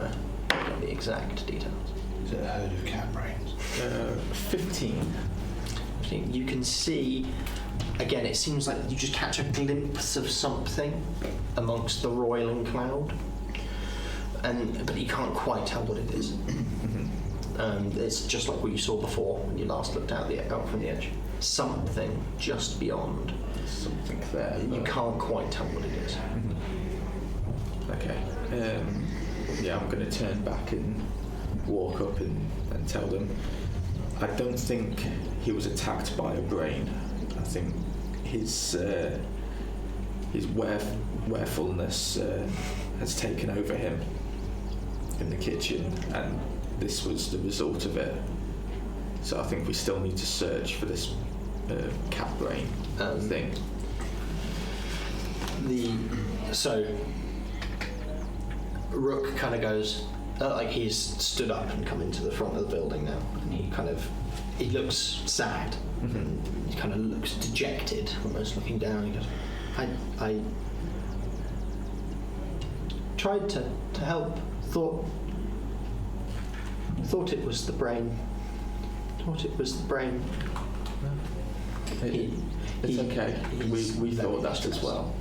S1: exact details.
S4: Is it a herd of cat brains?
S5: 15.
S1: You can see, again, it seems like you just catch a glimpse of something amongst the roiling cloud, but you can't quite tell what it is. It's just like what you saw before when you last looked out from the edge. Something just beyond.
S5: Something there.
S1: You can't quite tell what it is.
S5: Okay. Yeah, I'm going to turn back and walk up and tell them. I don't think he was attacked by a brain. I think his warefulness has taken over him in the kitchen, and this was the result of it. So I think we still need to search for this cat brain thing.
S1: So Rook kind of goes, like he's stood up and come into the front of the building now, and he looks sad.
S5: Mm-hmm.
S1: He kind of looks dejected, almost looking down. He goes, I tried to help. Thought it was the brain.
S5: It's okay. We thought that as well.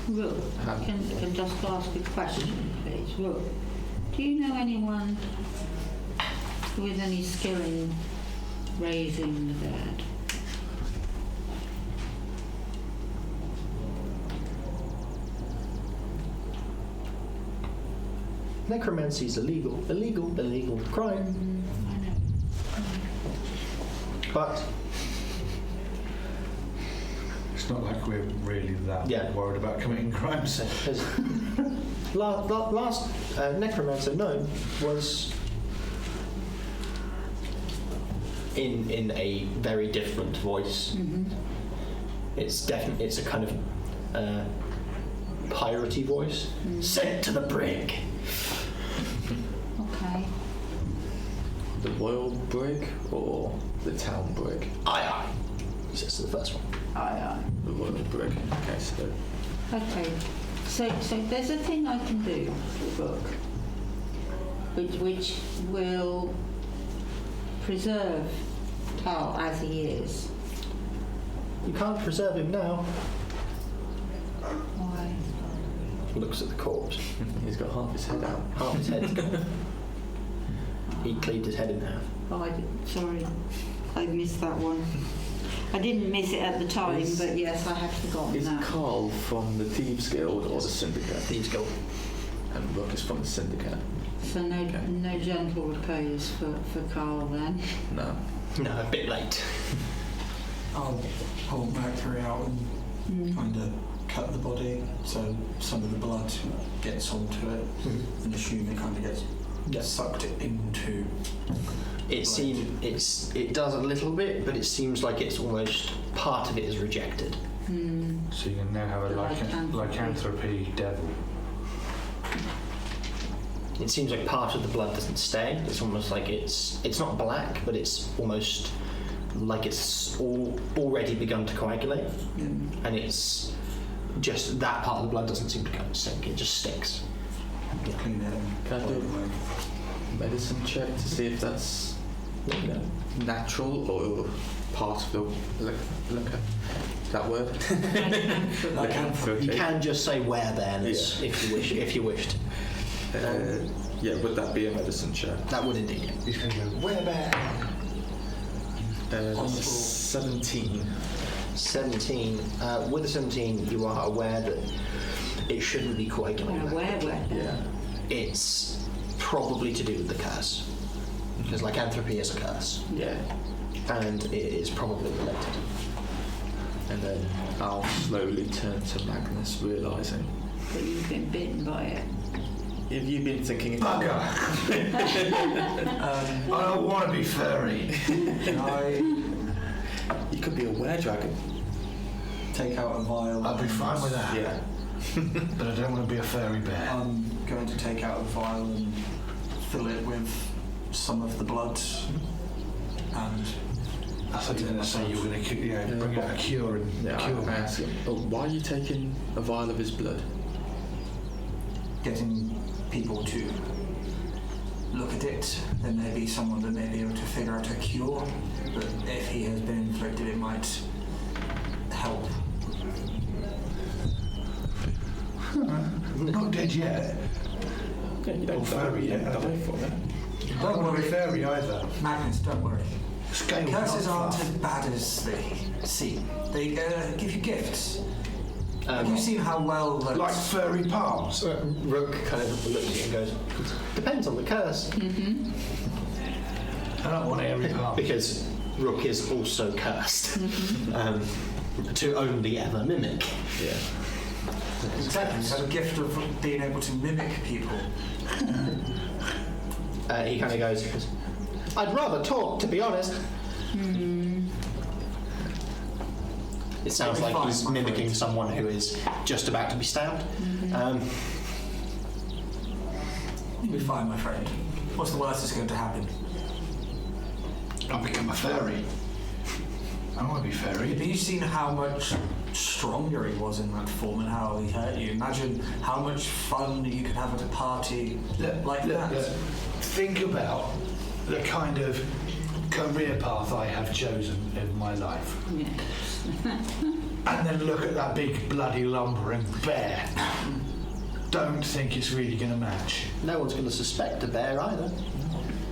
S2: Rook, can just ask a question, please? Rook, do you know anyone with any skill in raising the dead?
S1: Necromancy is illegal crime.
S2: I know.
S1: But
S4: It's not like we're really that worried about committing crimes.
S1: last necromancer known was in a very different voice.
S2: Mm-hmm.
S1: It's a kind of piratey voice. Sent to the brig.
S2: Okay.
S5: The royal brig or the town brig?
S1: Aye. This is the first one.
S2: Aye.
S5: The royal brig.
S2: Okay. So there's a thing I can do, Rook, which will preserve Tal as he is.
S1: You can't preserve him now.
S2: Why?
S1: Looks at the corpse.
S5: He's got half his head out.
S1: Half his head's gone. He cleaved his head in half.
S2: Oh, sorry, I missed that one. I didn't miss it at the time, but yes, I had forgotten
S5: Is
S2: that.
S5: Carl from the Thieves Guild or the Syndicate?
S1: Thieves Guild.
S5: And Rook is from the Syndicate.
S2: So no gentle repose for Carl then.
S5: No.
S1: No, a bit late.
S3: I'll pull Mercury out and kind of cut the body so some of the blood gets onto it, and assume it kind of gets sucked into.
S1: It does a little bit, but it seems like it's almost part of it is rejected.
S4: So you can now have a lycanthropy devil.
S1: It seems like part of the blood doesn't stay. It's almost like it's not black, but it's almost like it's already begun to coagulate, and it's just that part of the blood doesn't seem to go sink. It just sticks.
S3: Clean it and
S5: Can I do a medicine check to see if that's natural or part of the that word?
S1: You can just say werebearness if you wished.
S5: Would that be a medicine check?
S1: That would indeed.
S4: He's going to go, werebear!
S5: 17.
S1: 17. With a 17, you are aware that it shouldn't be coagulating.
S5: Yeah.
S1: It's probably to do with the curse. Because lycanthropy is a curse.
S5: Yeah.
S1: And it is probably related.
S5: And then I'll slowly turn to Magnus, realising.
S2: But you've been bitten by it.
S5: Have you been thinking about
S4: Bugger! I don't want to be furry.
S3: Can I
S5: You could be a were-dragon.
S3: take out a vial?
S4: I'd be fine with that.
S5: Yeah.
S4: But I don't want to be a furry bear.
S3: I'm going to take out a vial and fill it with some of the blood and
S4: I thought you were going to say you were going to bring out a cure and cure
S5: I asked him, why are you taking a vial of his blood?
S3: Getting people to look at it, there may be someone that may be able to figure out a cure, but if he has been inflicted, it might help.
S4: Not dead yet.
S5: Yeah, you don't
S4: fairy yet.
S5: die for it.
S3: Don't
S4: Not a
S3: worry,
S4: fairy either.
S3: Magnus, don't worry.
S4: Scale
S3: Curses
S4: not
S3: aren't
S4: far.
S3: as bad as they seem. They give you gifts. Have you seen how well that...
S4: Like furry palms.
S1: Rook kind of looks at you and goes, depends on the curse.
S4: I don't want airy palms.
S1: Because Rook is also cursed to only ever mimic.
S5: Yeah.
S3: Exactly, he's had a gift of being able to mimic people.
S1: He kind of goes, I'd rather talk, to be honest. It sounds like he's mimicking someone who is just about to be stabbed.
S3: You'll be fine, my friend. What's the worst that's going to happen?
S4: I'll become a fairy. I want to be fairy.
S3: Have you seen how much stronger he was in that form and how he hurt you? Imagine how much fun you could have at a party like that.
S4: Look. Think about the kind of career path I have chosen in my life. And then look at that big bloody lumbering bear. Don't think it's really going to match.
S1: No one's going to suspect a bear either.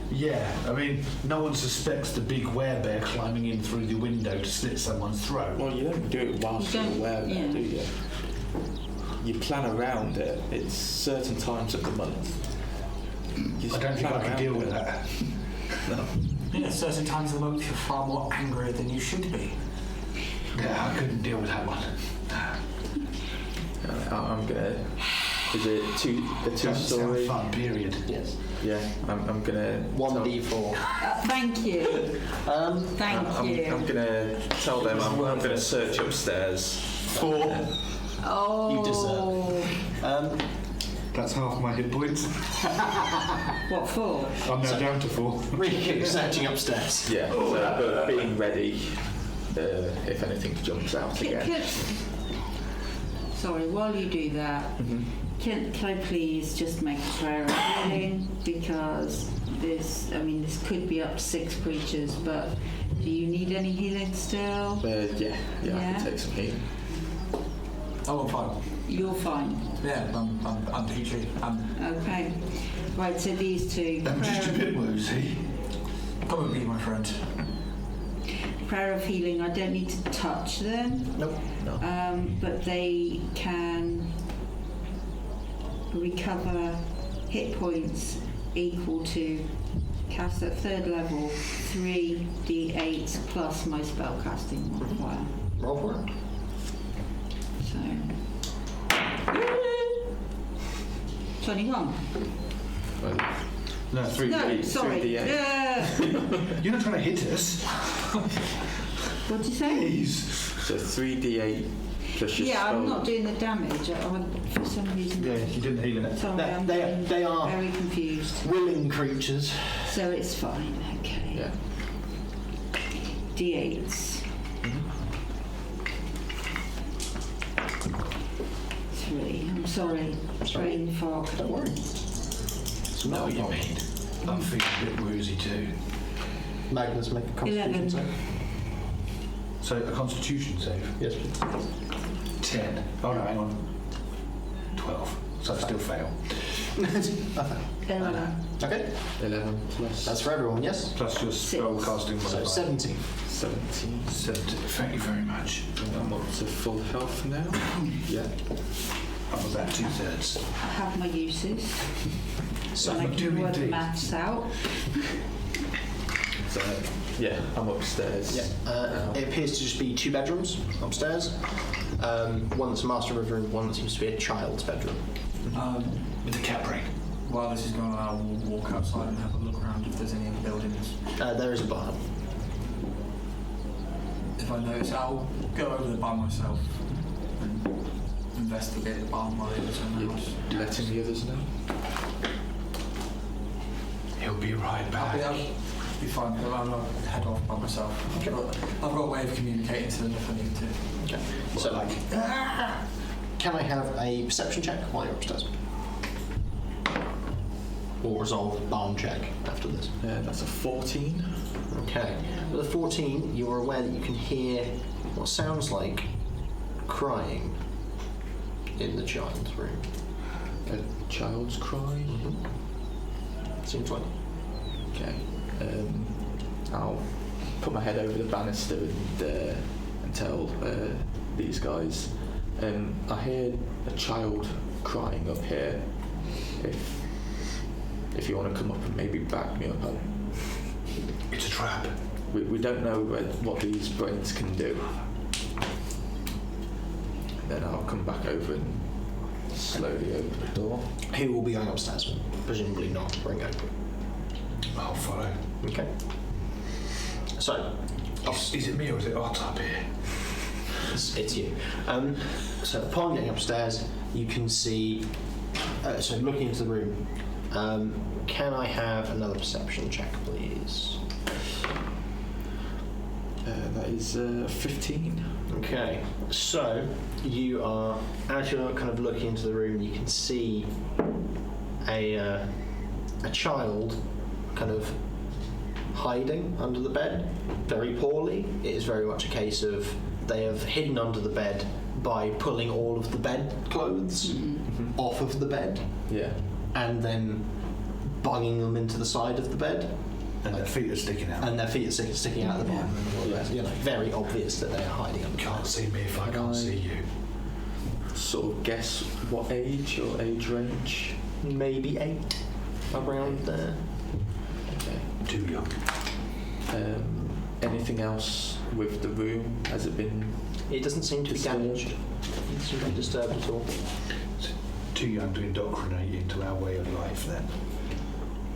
S4: Yeah, I mean, no one suspects the big werebear climbing in through the window to slit someone's throat.
S5: Well, you don't do it whilst you're aware of it, do you? You plan around it. It's certain times of the month.
S4: I don't think I can deal with that.
S5: No.
S3: Yeah, certain times of the month you're far more angry than you should be.
S4: Yeah, I couldn't deal with that one.
S5: I'm gonna. Is it a
S4: Doesn't
S5: two-story?
S4: sound fun, period.
S1: Yes.
S5: Yeah, I'm gonna.
S1: 1d4.
S2: Thank you. Thank you.
S5: I'm gonna tell them I'm gonna search upstairs.
S4: 4.
S2: Oh.
S1: You deserve.
S4: That's half my hit points.
S2: What for?
S4: I'm now down to 4.
S1: Rhi-Koo searching upstairs.
S5: Yeah, but being ready if anything jumps out again.
S2: Sorry, while you do that, can I please just make a prayer of healing? Because this could be up to 6 creatures, but do you need any healing still?
S5: Yeah, I can take some healing.
S3: Oh, I'm fine.
S2: You're fine.
S3: Yeah, I'm peachy.
S2: Okay. Right, so these two.
S4: I'm just a bit woozy.
S3: Come with me, my friend.
S2: Prayer of healing, I don't need to touch them.
S1: Nope. No.
S2: But they can recover hit points equal to, cast at 3rd level, 3d8 plus my spellcasting modifier.
S1: Roll for it.
S2: So 21.
S5: Well,
S4: No, 3.
S2: No, sorry.
S5: 3d8.
S4: You're not trying to hit us.
S2: What did you say?
S4: Please.
S5: So 3d8 plus your
S2: Yeah,
S5: spell.
S2: I'm not doing the damage. For some reason.
S4: Yeah, you didn't heal it.
S2: Sorry, I'm
S1: They are
S2: very confused.
S1: willing creatures.
S2: So it's fine. Okay.
S5: Yeah.
S2: D8s. 3. I'm sorry. Brain fog.
S1: Don't worry.
S4: Know what you mean. I'm feeling a bit woozy too.
S1: Magnus, make a constitution
S2: 11.
S1: save.
S4: So a constitution save?
S1: Yes, please.
S4: 10. Oh no, hang on. 12. So I still fail.
S2: 11.
S1: Okay.
S5: 11 plus.
S1: That's for everyone, yes?
S4: Plus your spell casting
S1: So
S4: modifier.
S1: 17.
S5: 17.
S4: 17. Thank you very much.
S5: And I'm up to full health now. Yeah.
S4: I'm about 2/3.
S2: I have my uses.
S1: So
S2: and I
S4: you
S2: can
S4: do
S2: work the
S4: indeed.
S2: maths out.
S5: So yeah, I'm upstairs.
S1: yeah, it appears to just be 2 bedrooms upstairs. One that's a master bedroom, one that seems to be a child's bedroom.
S4: With the cat brain.
S3: While this is going on, I'll walk outside and have a look around if there's any other buildings.
S1: There is a barn.
S3: If I notice, I'll go over there by myself and investigate the barn while the others are in the
S5: You
S3: house.
S5: letting the others know?
S4: He'll be right back.
S3: Be fine. I'll head off by myself.
S1: Okay.
S3: I've got a way of communicating to them if I need to.
S1: Okay. So, can I have a perception check while you're upstairs? Or resolve barn check after this?
S5: That's a 14.
S1: Okay. With a 14, you're aware that you can hear what sounds like crying in the child's room.
S5: A child's cry?
S1: Seems like.
S5: Okay. I'll put my head over the banister and tell these guys. I hear a child crying up here. If you want to come up and maybe back me up,
S4: It's a trap.
S5: we don't know what these brains can do. Then I'll come back over and slowly open the door.
S1: Who will be going upstairs? Presumably not Rengoku.
S4: I'll follow.
S1: Okay. So,
S4: Is it me or is it Art up here?
S1: it's you. So upon getting upstairs, you can see. So looking into the room, can I have another perception check, please?
S5: That is 15.
S1: Okay. So you are, as you're kind of looking into the room, you can see a child kind of hiding under the bed, very poorly. It is very much a case of they have hidden under the bed by pulling all of the bed clothes off of the bed
S5: Yeah.
S1: and then bunging them into the side of the bed.
S4: And their feet are sticking out.
S1: And their feet are sticking out of the bottom.
S5: Yeah.
S1: You know, very obvious that they are hiding under the
S4: Can't
S1: bed.
S4: see me if I can't see you.
S5: Sort of guess what age or age range?
S1: Maybe 8 around there.
S5: Okay.
S4: Too young.
S5: Anything else with the room? Has it been
S1: It doesn't seem to be
S5: disturbed?
S1: damaged. It doesn't seem to be disturbed at all.
S4: Too young to indoctrinate into our way of life then.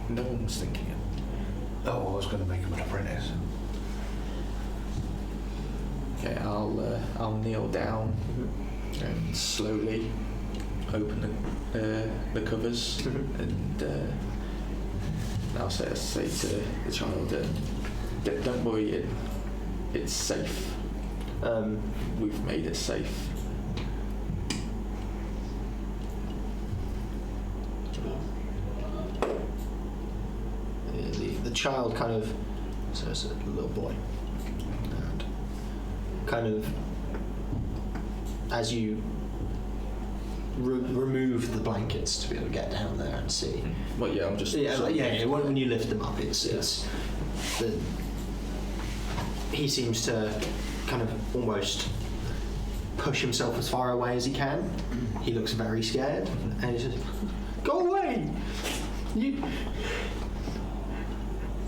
S5: No one was thinking it.
S4: Oh, I was going to make him an apprentice.
S5: Okay, I'll kneel down and slowly open the covers and I'll say to the child, don't worry, it's safe. We've made it safe.
S1: The child kind of, so it's a little boy, and kind of, as you remove the blankets to be able to get down there and see.
S5: Well, yeah, I'm just...
S1: Yeah. When you lift them up, he seems to kind of almost push himself as far away as he can. He looks very scared, and he says, "Go away!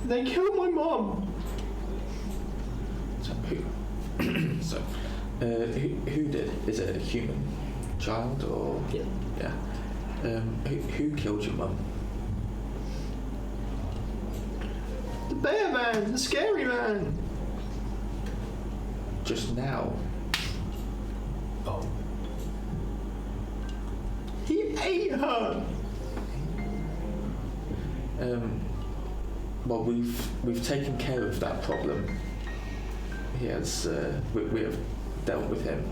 S1: They killed my mom."
S5: Who did? Is it a human child or?
S1: Yeah.
S5: Who killed your mum?
S1: The bear man, the scary man.
S5: Just now.
S4: Oh.
S1: He ate her.
S5: Well, we've taken care of that problem. He has. We have dealt with him,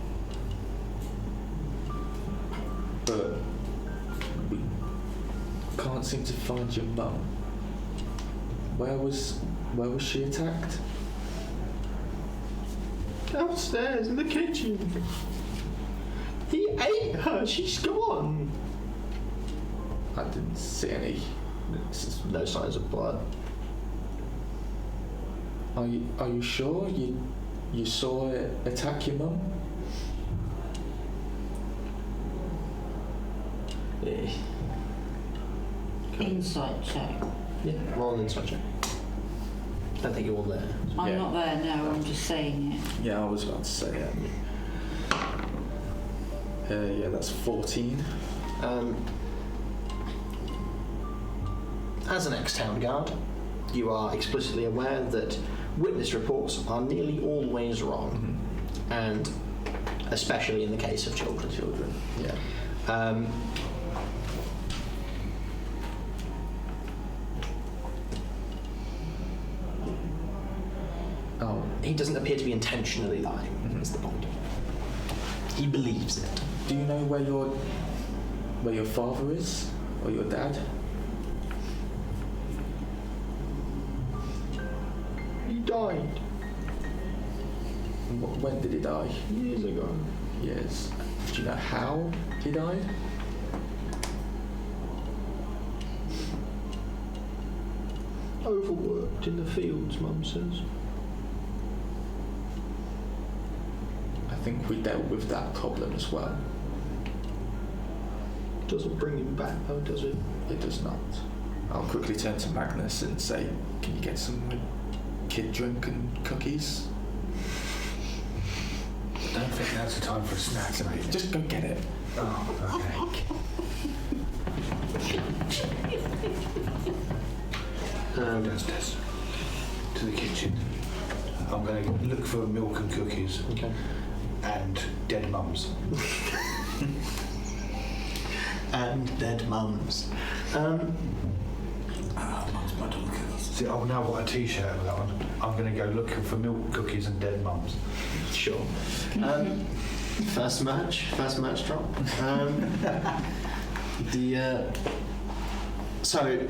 S5: but we can't seem to find your mum. Where was she attacked?
S1: Downstairs in the kitchen. He ate her. She's gone.
S5: I didn't see any.
S1: No signs of blood.
S5: Are you sure you saw it attack your mum?
S1: Yeah.
S2: Insight check.
S1: Yeah. Roll an insight check. I don't think you're all there.
S2: I'm
S5: Yeah.
S2: not there, no, I'm just saying it.
S5: Yeah, I was about to say that. Yeah, that's 14.
S1: As an ex-town guard, you are explicitly aware that witness reports are nearly always wrong, and especially in the case of children.
S5: Yeah.
S1: he doesn't appear to be intentionally lying. Is the point? He believes it.
S5: Do you know where your father is, or your dad?
S1: He died
S5: When did he die?
S1: years ago.
S5: Years. Do you know how he died?
S1: Overworked in the fields, Mum says.
S5: I think we dealt with that problem as well.
S1: Doesn't bring him back though, does it?
S5: It does not. I'll quickly turn to Magnus and say, can you get some kid drink and cookies?
S4: I don't think now's the time for a snack, mate.
S5: Just go get it.
S4: Oh, okay. Downstairs to the kitchen. I'm going to look for milk and cookies.
S1: Okay.
S4: And dead mums.
S1: And dead mums.
S3: Mum's blood on the cookies.
S4: See, I've now got a T-shirt with that one. I'm going to go looking for milk, cookies, and dead mums.
S1: Sure. First match drop. So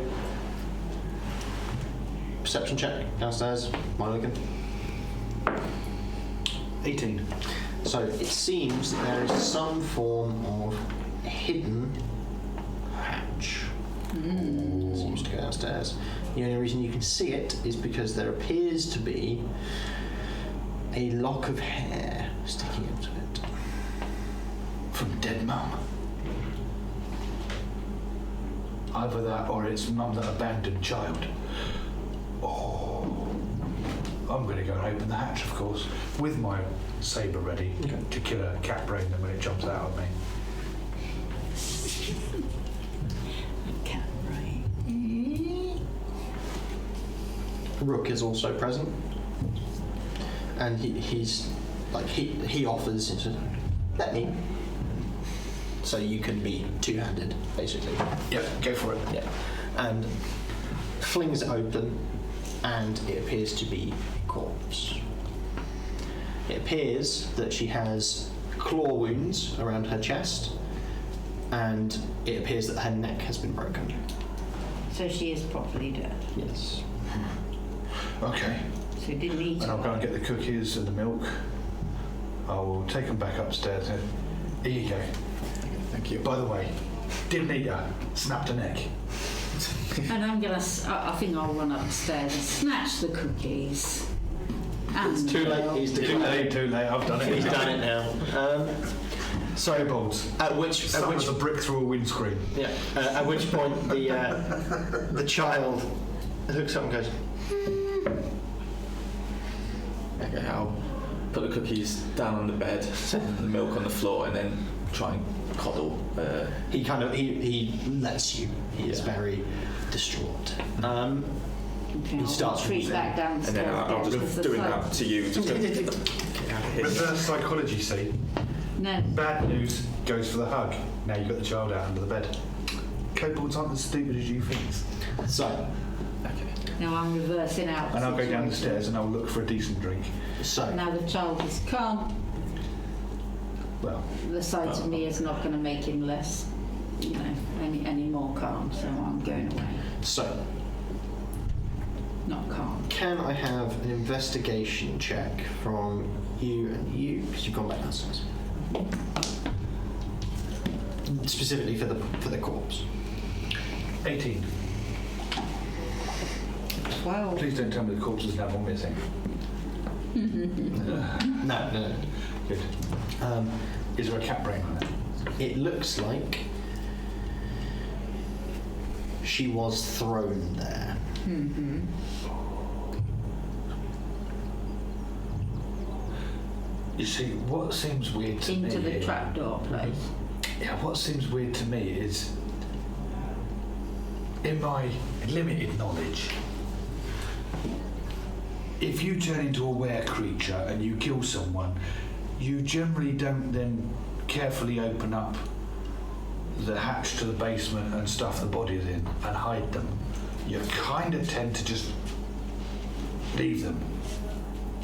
S1: perception check downstairs. Am I looking?
S4: 18.
S1: So it seems that there is some form of hidden hatch. It seems to go downstairs. The only reason you can see it is because there appears to be a lock of hair sticking out of it.
S4: From dead mum. Either that or it's mum that abandoned child. Oh. I'm going to go and open the hatch, of course, with my sabre ready to kill a cat brain then when it jumps out of me.
S2: Cat brain.
S1: Rook is also present, and he offers, he says, let me. So you can be two-handed, basically.
S4: Yep, go for it.
S1: Yeah. And flings it open, and it appears to be a corpse. It appears that she has claw wounds around her chest, and it appears that her neck has been broken.
S2: So she is properly dead.
S1: Yes.
S4: Okay.
S2: So we didn't eat
S4: And I'll go and get the cookies and the milk. I will take them back upstairs. And here you go.
S5: Thank you.
S4: By the way, didn't eat her. Snapped her neck.
S2: And I'm gonna. I think I'll run upstairs and snatch the cookies. And
S1: It's too late. He's
S4: Too late. I've done it.
S1: He's done it now.
S4: Sorry, Bolts.
S1: At which
S4: a brick through a windscreen.
S1: Yeah. At which point the child looks up and goes,
S5: Okay, I'll put the cookies down on the bed, set the milk on the floor, and then try and coddle.
S1: he lets you. He is very distraught.
S2: okay,
S1: he
S2: I'll
S1: starts
S2: retreat
S1: moving.
S2: back
S5: And
S2: downstairs.
S5: then I'll
S2: because
S5: just
S2: the
S5: doing
S2: sight-
S5: that to you. Just to get out of here.
S4: Reverse psychology, see?
S2: No.
S4: Bad news goes for the hug. Now you've got the child out under the bed. Kobolds aren't as stupid as you think.
S1: So,
S5: Okay.
S2: Now I'm reversing out.
S4: And I'll go down the
S2: situation.
S4: stairs and I'll look for a decent drink.
S1: so
S2: Now the child is calm.
S4: Well,
S2: The sight of me is not going to make him less, any more calm. So I'm going away.
S1: so
S2: Not calm.
S1: can I have an investigation check from you and you, because you've gone back downstairs, specifically for the corpse.
S4: 18.
S2: 12.
S4: Please don't tell me the corpse is now one missing.
S1: No.
S4: Good. Is there a cat brain on it?
S1: It looks like she was thrown there.
S2: Mm-hmm.
S4: You see, what seems weird to me...
S2: Into the trapdoor place.
S4: Yeah, what seems weird to me is, in my limited knowledge, if you turn into a were creature and you kill someone, you generally don't then carefully open up the hatch to the basement and stuff the bodies in and hide them. You kind of tend to just leave them.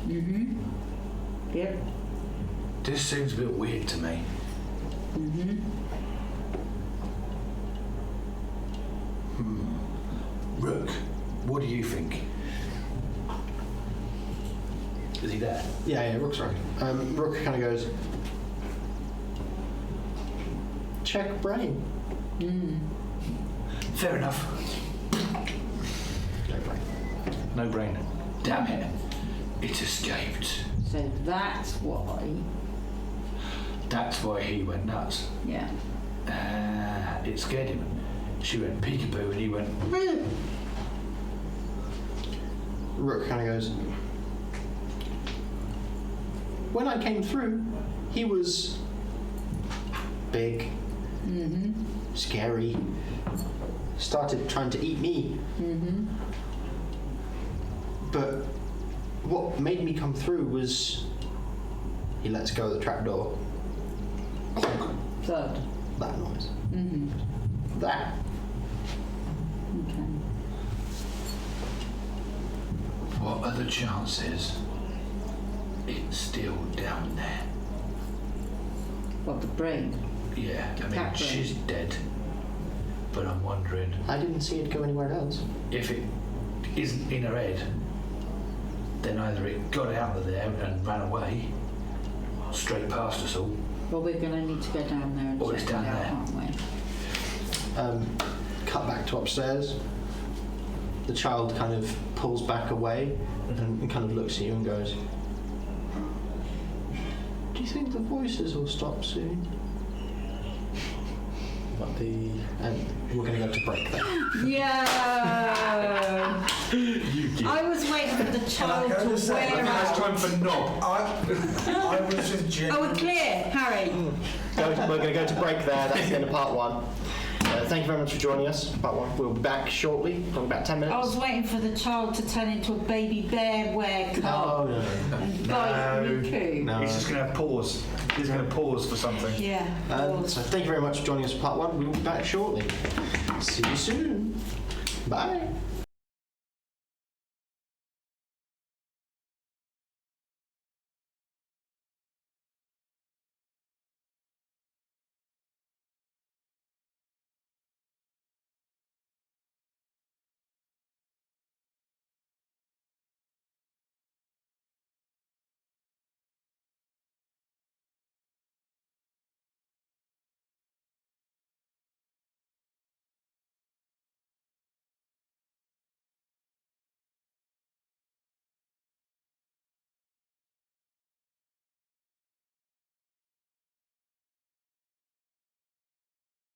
S2: Mm-hmm. Yep.
S4: This seems a bit weird to me.
S2: Mm-hmm.
S4: Rook, what do you think? Is he there?
S1: Yeah, Rook's right. Rook kind of goes, check brain.
S4: Fair enough.
S1: No brain.
S4: No brain. Damn it. It escaped.
S2: So that's why.
S4: That's why he went nuts.
S2: Yeah.
S4: It scared him. She went peekaboo and he went...
S1: Rook kind of goes, when I came through, he was big, scary, started trying to eat me. But what made me come through was he lets go of the trapdoor.
S2: Third.
S1: That noise. That.
S2: Okay.
S4: What are the chances it's still down there?
S2: What, the brain?
S4: Yeah, I mean,
S2: Cat brain.
S4: she's dead. But I'm wondering
S1: I didn't see it go anywhere else.
S4: if it isn't in her head, then either it got out of there and ran away, straight past us all,
S2: Well, we're going to need to go down there and
S4: or it's
S2: check
S4: down
S2: it out,
S4: there.
S2: aren't we?
S1: Cut back to upstairs. The child kind of pulls back away and kind of looks at you and goes, do you think the voices will stop soon?
S5: What the...
S1: And we're going to go to break there.
S2: Yeah. I was waiting for the child to wear out.
S4: time for knob.
S3: I was just
S2: Oh,
S3: genuinely...
S2: we're clear, Harry.
S1: We're going to go to break there. That's the end of part one. Thank you very much for joining us. Part one. We'll be back shortly, in about 10 minutes.
S2: I was waiting for the child to turn into a baby bear werewolf
S1: no.
S2: and bite Rhi-Koo.
S1: No.
S4: He's just going to pause. He's going to pause for something.
S2: Yeah.
S1: So thank you very much for joining us for part one. We will be back shortly. See you soon. Bye.